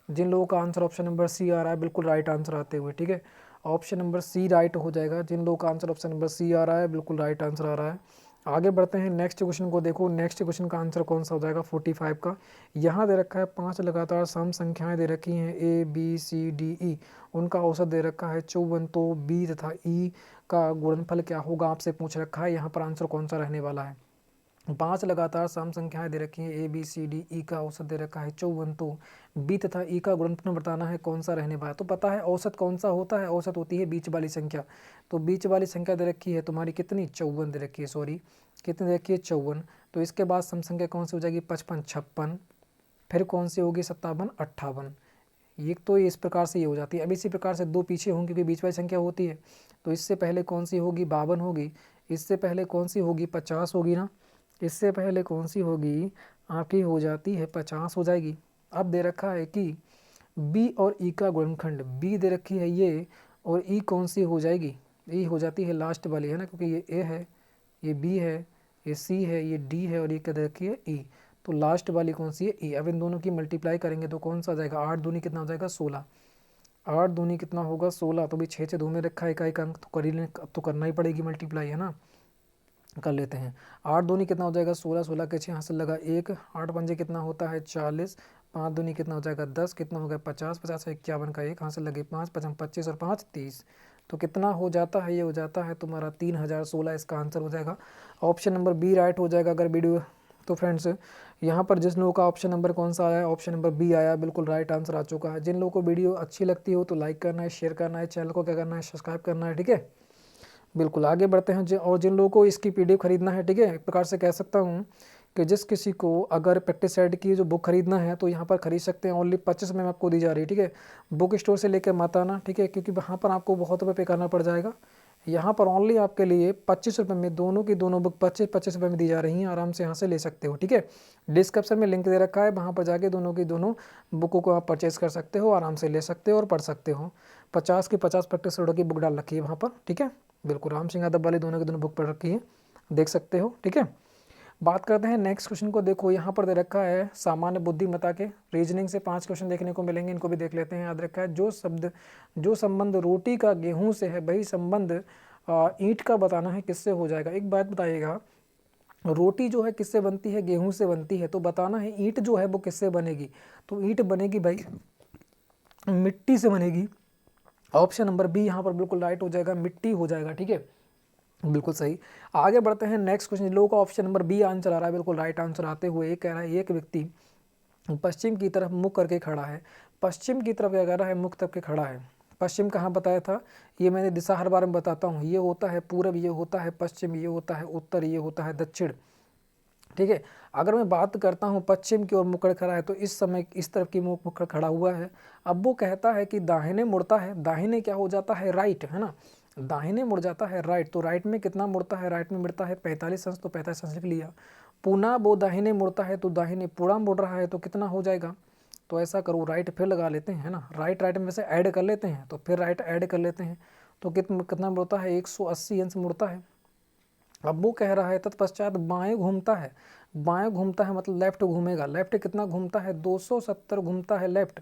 जिन लोगों का आंसर ऑप्शन नंबर सी आ रहा है, बिल्कुल राइट आंसर आते हुए। ठीक है, ऑप्शन नंबर सी राइट हो जाएगा। जिन लोगों का आंसर ऑप्शन नंबर सी आ रहा है, बिल्कुल राइट आंसर आ रहा है। आगे बढ़ते हैं, नेक्स्ट क्वेश्चन को देखो। नेक्स्ट क्वेश्चन का आंसर कौन सा हो जाएगा 45 का। यहाँ दे रखा है 5 लगातार सम संख्याएं दे रखी हैं A B C D E, उनका औसत दे रखा है 54। तो बी तथा ई का गुणनफल क्या होगा, आपसे पूछ रखा है। यहाँ पर आंसर कौन सा रहने वाला है, 5 लगातार सम संख्याएं दे रखी हैं A B C D E का औसत दे रखा है 54। तो बी तथा ई का गुणनफल बताना है कौन सा रहने वाला है। तो पता है औसत कौन सा होता है, औसत होती है बीच वाली संख्या। तो बीच वाली संख्या दे रखी है तुम्हारी कितनी, 54 दे रखी है, सॉरी कितनी दे रखी है 54। तो इसके बाद सम संख्या कौन सी हो जाएगी 55 56, फिर कौन सी होगी 57 58। ये तो इस प्रकार से ये हो जाती है। अब इसी प्रकार से दो पीछे होंगी क्योंकि बीच वाली संख्या होती है। तो इससे पहले कौन सी होगी 52 होगी, इससे पहले कौन सी होगी 50 होगी ना, इससे पहले कौन सी होगी आपकी हो जाती है 50 हो जाएगी। अब दे रखा है कि बी और ई का गुणनखंड, बी दे रखी है ये, और ई कौन सी हो जाएगी, ई हो जाती है लास्ट वाली, है ना, क्योंकि ये ए है, ये बी है, ये सी है, ये डी है, और ये क्या दे रखी है ई। तो लास्ट वाली कौन सी है ई। अब इन दोनों की मल्टीप्लाई करेंगे तो कौन सा आ जाएगा, 8 दूनी कितना हो जाएगा 16, 8 दूनी कितना होगा 16। तो भी 6 से 2 में रखा है एक अंक, तो कर ही लें, अब तो करना ही पड़ेगी मल्टीप्लाई, है ना, कर लेते हैं। 8 दूनी कितना हो जाएगा 16, 16 के 6 यहाँ से लगा 1, 8 पंजे कितना होता है 40, 5 दूनी कितना हो जाएगा 10, कितना हो गया 50, 50 से 51 का 1 यहाँ से लगे 5, 5 25 और 5 30। तो कितना हो जाता है, ये हो जाता है तुम्हारा 3016, इसका आंसर हो जाएगा। ऑप्शन नंबर बी राइट हो जाएगा अगर वीडियो। तो फ्रेंड्स यहाँ पर जिस लोगों का ऑप्शन नंबर कौन सा आया, ऑप्शन नंबर बी आया, बिल्कुल राइट आंसर आ चुका है। जिन लोगों को वीडियो अच्छी लगती हो तो लाइक करना है, शेयर करना है, चैनल को क्या करना है सब्सक्राइब करना है। ठीक है, बिल्कुल आगे बढ़ते हैं। और जिन लोगों को इसकी पीडीएफ खरीदना है, ठीक है, एक प्रकार से कह सकता हूँ कि जिस किसी को अगर प्रैक्टिस सेट की जो बुक खरीदना है तो यहाँ पर खरीद सकते हैं। ओनली 25 में आपको दी जा रही है। ठीक है, बुक स्टोर से लेकर मत आना, ठीक है, क्योंकि वहाँ पर आपको बहुत रुपये पे करना पड़ जाएगा। यहाँ पर ओनली आपके लिए 25 रुपये में दोनों की दोनों बुक 25-25 रुपये में दी जा रही हैं, आराम से यहाँ से ले सकते हो। ठीक है, डिस्क्रिप्शन में लिंक दे रखा है, वहाँ पर जाके दोनों की दोनों बुकों को आप परचेज़ कर सकते हो, आराम से ले सकते हो और पढ़ सकते हो। 50 की 50 प्रैक्टिस सेटों की बुक डाल रखी है वहाँ पर। ठीक है, बिल्कुल राम सिंह यादव वाली दोनों की दोनों बुक पढ़ रखी है, देख सकते हो। ठीक है, बात करते हैं नेक्स्ट क्वेश्चन को। देखो यहाँ पर दे रखा है सामान्य बुद्धिमत्ता के रीजनिंग से 5 क्वेश्चन देखने को मिलेंगे, इनको भी देख लेते हैं। याद रखा है जो संबंध रोटी का गेहूं से है वही संबंध ईंट का बताना है किससे हो जाएगा। एक बात बताइएगा, रोटी जो है किससे बनती है, गेहूं से बनती है, तो बताना है ईंट जो है वो किससे बनेगी। तो ईंट बनेगी भाई मिट्टी से बनेगी। ऑप्शन नंबर बी यहाँ पर बिल्कुल राइट हो जाएगा, मिट्टी हो जाएगा। ठीक है, बिल्कुल सही। आगे बढ़ते हैं नेक्स्ट क्वेश्चन। लोगों का ऑप्शन नंबर बी आंसर आ रहा है, बिल्कुल राइट आंसर आते हुए एक कह रहा है एक व्यक्ति पश्चिम की तरफ मुख करके खड़ा है। पश्चिम की तरफ क्या कह रहा है, मुख करके खड़ा है। पश्चिम कहाँ बताया था, ये मैंने दिशा हर बार में बताता हूँ। ये होता है पूरब, ये होता है पश्चिम, ये होता है उत्तर, ये होता है दक्षिण। ठीक है, अगर मैं बात करता हूँ पश्चिम की ओर मुकर खड़ा है तो इस समय इस तरफ की मुख मुकर खड़ा हुआ है। अब वो कहता है कि दाहिने मुड़ता है, दाहिने क्या हो जाता है, राइट, है ना, दाहिने मुड़ जाता है राइट। तो राइट में कितना मुड़ता है, राइट में मुड़ता है 45 अंश, तो 45 अंश लिख लिया। पुनः वो दाहिने मुड़ता है तो दाहिने पूरा मुड़ रहा है, तो कितना हो जाएगा। तो ऐसा करो, राइट फिर लगा लेते हैं, है ना, राइट राइट में से ऐड कर लेते हैं, तो फिर राइट ऐड कर लेते हैं। तो कितना मुड़ता है, 180 अंश मुड़ता है। अब वो कह रहा है तत्पश्चात बाएं घूमता है। बाएं घूमता है मतलब लेफ्ट घूमेगा। लेफ्ट कितना घूमता है, 270 घूमता है लेफ्ट।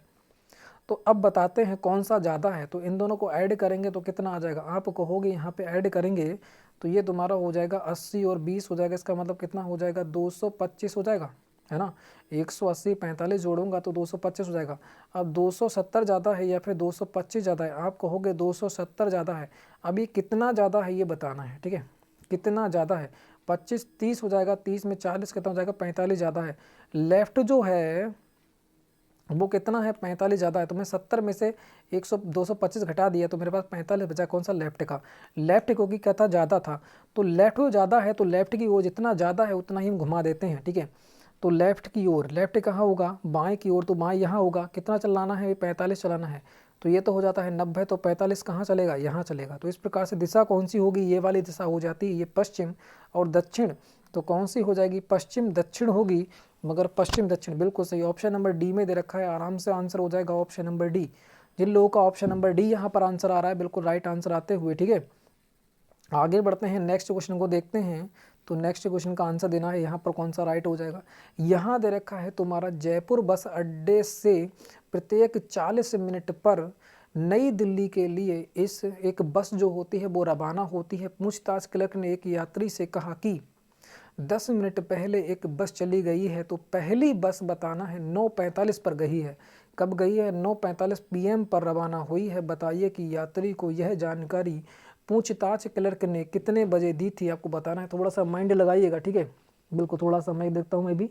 तो अब बताते हैं कौन सा ज़्यादा है। तो इन दोनों को ऐड करेंगे तो कितना आ जाएगा, आप कहोगे यहाँ पे ऐड करेंगे तो ये तुम्हारा हो जाएगा 80 और 20 हो जाएगा। इसका मतलब कितना हो जाएगा, 225 हो जाएगा, है ना। 180 45 जोड़ूंगा तो 225 हो जाएगा। अब 270 ज़्यादा है या फिर 225 ज़्यादा है, आप कहोगे 270 ज़्यादा है। अब ये कितना ज़्यादा है ये बताना है। ठीक है, कितना ज़्यादा है, 25 30 हो जाएगा, 30 में 40 कितना हो जाएगा, 45 ज़्यादा है। लेफ्ट जो है वो कितना है, 45 ज़्यादा है। तो मैं 70 में से 225 घटा दिया तो मेरे पास 45 बचा, कौन सा, लेफ्ट का। लेफ्ट क्योंकि क्या था, ज़्यादा था, तो लेफ्ट जो ज़्यादा है तो लेफ्ट की ओर जितना ज़्यादा है उतना ही हम घुमा देते हैं। ठीक है, तो लेफ्ट की ओर, लेफ्ट कहाँ होगा, बाएं की ओर, तो बाएं यहाँ होगा। कितना चलाना है, 45 चलाना है, तो ये तो हो जाता है 90, तो 45 कहाँ चलेगा, यहाँ चलेगा। तो इस प्रकार से दिशा कौन सी होगी, ये वाली दिशा हो जाती है, ये पश्चिम और दक्षिण। तो कौन सी हो जाएगी, पश्चिम दक्षिण होगी, मगर पश्चिम दक्षिण बिल्कुल सही। ऑप्शन नंबर डी में दे रखा है, आराम से आंसर हो जाएगा ऑप्शन नंबर डी। जिन लोगों का ऑप्शन नंबर डी यहाँ पर आंसर आ रहा है, बिल्कुल राइट आंसर आते हुए। ठीक है, आगे बढ़ते हैं, नेक्स्ट क्वेश्चन को देखते हैं। तो नेक्स्ट क्वेश्चन का आंसर देना है यहाँ पर कौन सा राइट हो जाएगा। यहाँ दे रखा है तुम्हारा जयपुर बस अड्डे से प्रत्येक 40 मिनट पर नई दिल्ली के लिए इस एक बस जो होती है वो रवाना होती है। पूछताछ क्लर्क ने एक यात्री से कहा कि 10 मिनट पहले एक बस चली गई है। तो पहली बस बताना है 9:45 पर गई है। कब गई है, 9:45 PM पर रवाना हुई है। बताइए कि यात्री को यह जानकारी पूछताछ क्लर्क ने कितने बजे दी थी, आपको बताना है। थोड़ा सा माइंड लगाइएगा। ठीक है, बिल्कुल थोड़ा सा मैं देखता हूँ, मैं भी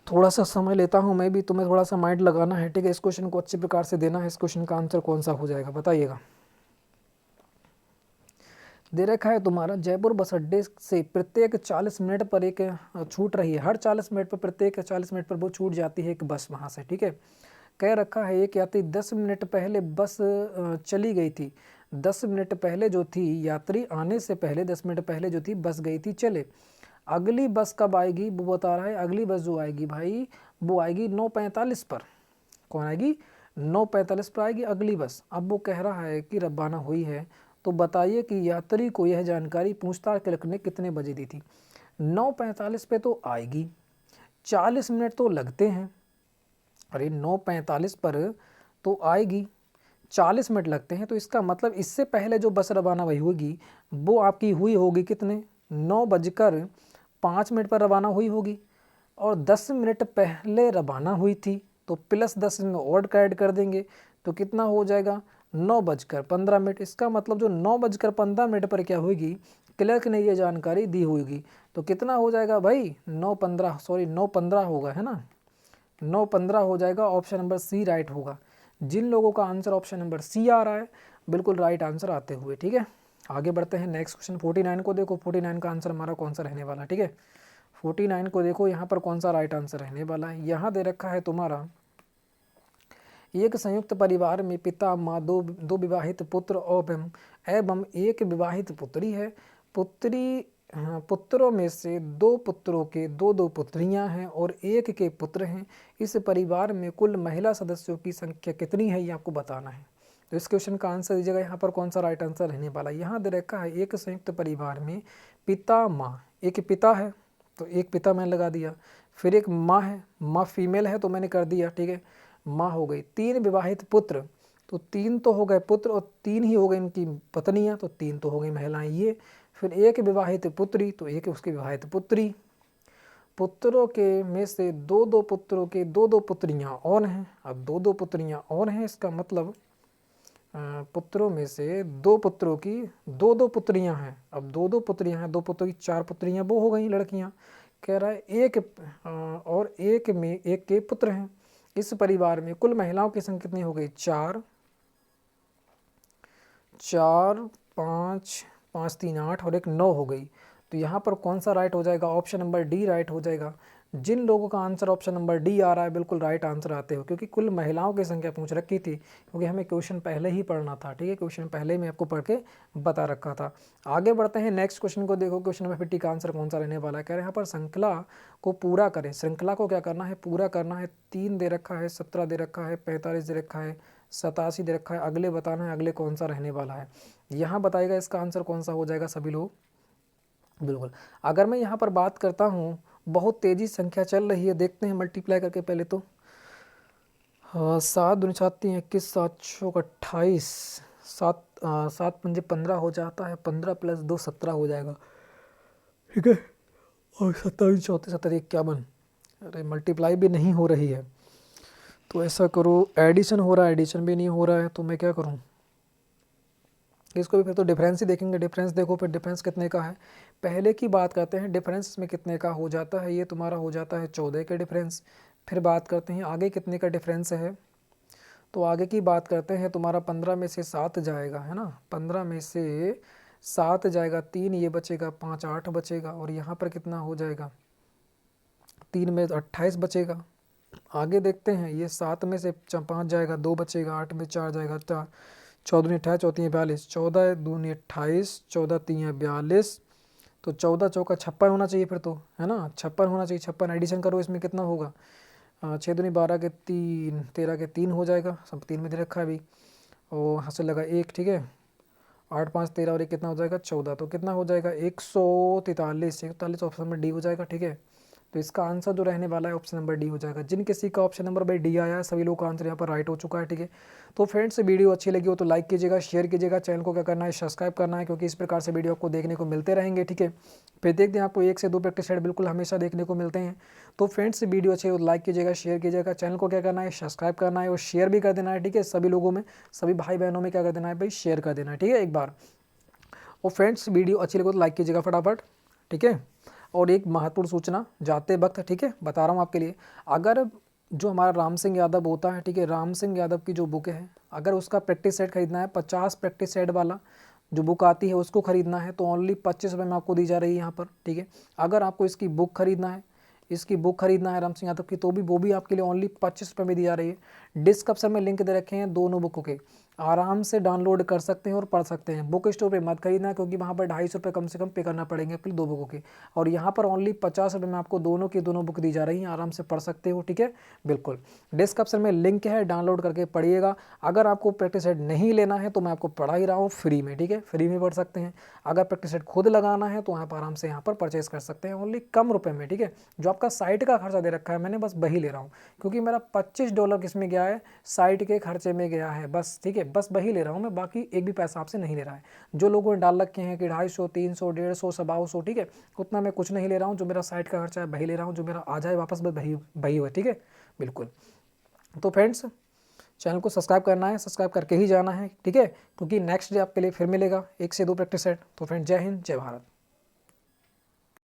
थोड़ा सा समय लेता हूँ, मैं भी, तुम्हें थोड़ा सा माइंड लगाना है। ठीक है, इस क्वेश्चन को अच्छे प्रकार से देना है। इस क्वेश्चन का आंसर कौन सा हो जाएगा बताइएगा। दे रखा है तुम्हारा जयपुर बस अड्डे से प्रत्येक 40 मिनट पर एक छूट रही है। हर 40 मिनट पर, प्रत्येक 40 मिनट पर वो छूट जाती है एक बस वहाँ से। ठीक है, कह रखा है एक यात्री 10 मिनट पहले बस चली गई थी। 10 मिनट पहले जो थी, यात्री आने से पहले 10 मिनट पहले जो थी बस गई थी चले। अगली बस कब आएगी वो बता रहा है। अगली बस जो आएगी भाई वो आएगी 9:45 पर। कौन आएगी, 9:45 पर आएगी अगली बस। अब वो कह रहा है कि रवाना हुई है। तो बताइए कि यात्री को यह जानकारी पूछताछ क्लर्क ने कितने बजे दी थी। 9:45 पे तो आएगी, 40 मिनट तो लगते हैं। अरे 9:45 पर तो आएगी, 40 मिनट लगते हैं, तो इसका मतलब इससे पहले जो बस रवाना हुई होगी वो आपकी हुई होगी कितने, 9:05 पर रवाना हुई होगी। और 10 मिनट पहले रवाना हुई थी तो प्लस 10 में और ऐड कर देंगे तो कितना हो जाएगा, 9:15। इसका मतलब जो 9:15 पर क्या होगी, क्लर्क ने ये जानकारी दी होगी। तो कितना हो जाएगा भाई, 9:15 होगा, है ना, 9:15 हो जाएगा। ऑप्शन नंबर सी राइट होगा। जिन लोगों का आंसर ऑप्शन नंबर सी आ रहा है बिल्कुल राइट आंसर आते हुए। ठीक है, आगे बढ़ते हैं नेक्स्ट क्वेश्चन 49 को देखो। 49 का आंसर हमारा कौन सा रहने वाला है। ठीक है, 49 को देखो यहाँ पर कौन सा राइट आंसर रहने वाला है। यहाँ दे रखा है तुम्हारा एक संयुक्त परिवार में पिता माँ दो विवाहित पुत्र एवं एक विवाहित पुत्री है। पुत्रों में से 2 पुत्रों के 2 पुत्रियां हैं और 1 के पुत्र हैं। इस परिवार में कुल महिला सदस्यों की संख्या कितनी है, ये आपको बताना है। तो इस क्वेश्चन का आंसर दीजिएगा। यहाँ पर कौन सा राइट आंसर रहने वाला है। यहाँ दे रखा है एक संयुक्त परिवार में पिता माँ, एक पिता है तो एक पिता मैंने लगा दिया, फिर एक माँ है, माँ फीमेल है तो मैंने कर दिया, ठीक है, माँ हो गई। 3 विवाहित पुत्र, तो 3 तो हो गए पुत्र और 3 ही हो गए इनकी पत्नियाँ, तो 3 तो हो गई महिलाएं ये। फिर 1 विवाहित पुत्री, तो 1 उसकी विवाहित पुत्री। पुत्रों के में से 2 पुत्रों के 2 पुत्रियाँ और हैं। अब 2 पुत्रियाँ और हैं, इसका मतलब पुत्रों में से 2 पुत्रों की 2 पुत्रियां हैं। अब 2 पुत्रियां हैं, 2 पुत्रों की 4 पुत्रियां वो हो गई लड़कियां। कह रहा है और एक में 1 के पुत्र हैं। इस परिवार में कुल महिलाओं की संख्या कितनी हो गई, 4 5 5 3 8 और 1 9 हो गई। तो यहाँ पर कौन सा राइट हो जाएगा, ऑप्शन नंबर डी राइट हो जाएगा। जिन लोगों का आंसर ऑप्शन नंबर डी आ रहा है बिल्कुल राइट आंसर आते हो, क्योंकि कुल महिलाओं की संख्या पूछ रखी थी, क्योंकि हमें क्वेश्चन पहले ही पढ़ना था, ठीक है, क्वेश्चन पहले ही मैं आपको पढ़ के बता रखा था। आगे बढ़ते हैं नेक्स्ट क्वेश्चन को। देखो क्वेश्चन नंबर 50 का आंसर कौन सा रहने वाला है। कह रहे हैं यहाँ पर श्रृंखला को पूरा करें। श्रृंखला को क्या करना है, पूरा करना है। 3 दे रखा है, 17 दे रखा है, 45 दे रखा है, 87 दे रखा है। अगले बताना है अगले कौन सा रहने वाला है। यहाँ बताएगा इसका आंसर कौन सा हो जाएगा सभी लोग। बिल्कुल, अगर मैं यहाँ पर बात करता हूँ, बहुत तेज़ी संख्या चल रही है, देखते हैं मल्टीप्लाई करके पहले तो। 7 दूनी 7 3 21, 7 चौक 28, 7 पंजे 15 हो जाता है, 15 + 2 17 हो जाएगा, ठीक है, और 27 34 17 51। अरे मल्टीप्लाई भी नहीं हो रही है, तो ऐसा करो, एडिशन हो रहा है, एडिशन भी नहीं हो रहा है, तो मैं क्या करूँ, इसको भी फिर तो डिफरेंस ही देखेंगे। डिफरेंस देखो फिर डिफरेंस कितने का है। पहले की बात करते हैं डिफरेंस में कितने का हो जाता है, ये तुम्हारा हो जाता है 14 के डिफरेंस। फिर बात करते हैं आगे कितने का डिफरेंस है, तो आगे की बात करते हैं तुम्हारा 15 में से 7 जाएगा, है ना, 15 में से 7 जाएगा, 3 ये बचेगा, 5 8 बचेगा, और यहाँ पर कितना हो जाएगा, 3 में 28 बचेगा। आगे देखते हैं, ये 7 में से 5 जाएगा, 2 बचेगा, 8 में 4 जाएगा, 4 14 28 4 42, 14 दूनी 28, 14 3 42, तो 14 चौका 56 होना चाहिए फिर तो, है ना, 56 होना चाहिए। 56 एडिशन करो, इसमें कितना होगा, 6 दूनी 12 के 3, 13 के 3 हो जाएगा, सब 3 में दे रखा है अभी, और यहाँ से लगा 1, ठीक है, 8 5 13 और 1 कितना हो जाएगा 14, तो कितना हो जाएगा 143 ऑप्शन में डी हो जाएगा, ठीक है। तो इसका आंसर जो रहने वाला है ऑप्शन नंबर डी हो जाएगा। जिन किसी का ऑप्शन नंबर भाई डी आया है सभी लोगों का आंसर यहाँ पर राइट हो चुका है, ठीक है। तो फ्रेंड्स वीडियो अच्छी लगी हो तो लाइक कीजिएगा, शेयर कीजिएगा, चैनल को क्या करना है सब्सक्राइब करना है, क्योंकि इस प्रकार से वीडियो आपको देखने को मिलते रहेंगे, ठीक है। फिर देखते हैं आपको 1 से 2 प्रैक्टिस सेट बिल्कुल हमेशा देखने को मिलते हैं। तो फ्रेंड्स वीडियो अच्छी हो तो लाइक कीजिएगा, शेयर कीजिएगा, चैनल को क्या करना है सब्सक्राइब करना है और शेयर भी कर देना है, ठीक है। सभी लोगों में, सभी भाई बहनों में क्या कर देना है भाई, शेयर कर देना है, ठीक है, एक बार। और फ्रेंड्स वीडियो अच्छी लगे तो लाइक कीजिएगा फटाफट, ठीक है। और एक महत्वपूर्ण सूचना जाते वक्त, ठीक है, बता रहा हूँ आपके लिए, अगर जो हमारा राम सिंह यादव होता है, ठीक है, राम सिंह यादव की जो बुक है, अगर उसका प्रैक्टिस सेट खरीदना है, 50 प्रैक्टिस सेट वाला जो बुक आती है उसको खरीदना है, तो ओनली 25 रुपये में आपको दी जा रही है यहाँ पर, ठीक है। अगर आपको इसकी बुक खरीदना है, इसकी बुक खरीदना है राम सिंह यादव की, तो भी वो भी आपके लिए ओनली 25 रुपये में दी जा रही है। डिस्क्रिप्शन में लिंक दे रखे हैं दोनों बुकों के, आराम से डाउनलोड कर सकते हैं और पढ़ सकते हैं। बुक स्टोर पे मत खरीदना, क्योंकि वहाँ पर 250 रुपये कम से कम पे करना पड़ेंगे अपनी 2 बुकों के, और यहाँ पर ओनली 50 रुपये में आपको दोनों की दोनों बुक दी जा रही हैं, आराम से पढ़ सकते हो, ठीक है, बिल्कुल। डिस्क्रिप्शन में लिंक है, डाउनलोड करके पढ़िएगा। अगर आपको प्रैक्टिस सेट नहीं लेना है तो मैं आपको पढ़ा ही रहा हूँ फ्री में, ठीक है, फ्री में पढ़ सकते हैं। अगर प्रैक्टिस सेट खुद लगाना है तो आप आराम से यहाँ पर परचेस कर सकते हैं ओनली कम रुपये में, ठीक है। जो आपका साइट का खर्चा दे रखा है मैंने बस वही ले रहा हूँ, क्योंकि मेरा $25 किसमें गया है, साइट के खर्चे में गया है बस, ठीक है, बस वही ले रहा हूँ मैं, बाकी एक भी पैसा आपसे नहीं ले रहा है। जो लोगों ने डाल रखे हैं कि 250 300 150 125, ठीक है, उतना मैं कुछ नहीं ले रहा हूँ। जो मेरा साइट का खर्चा है वही ले रहा हूँ, जो मेरा आ जाए वापस वही हो, ठीक है, बिल्कुल। तो फ्रेंड्स चैनल को सब्सक्राइब करना है, सब्सक्राइब करके ही जाना है, ठीक है, क्योंकि नेक्स्ट डे आपके लिए फिर मिलेगा 1 से 2 प्रैक्टिस सेट। तो फ्रेंड्स जय हिंद, जय भारत।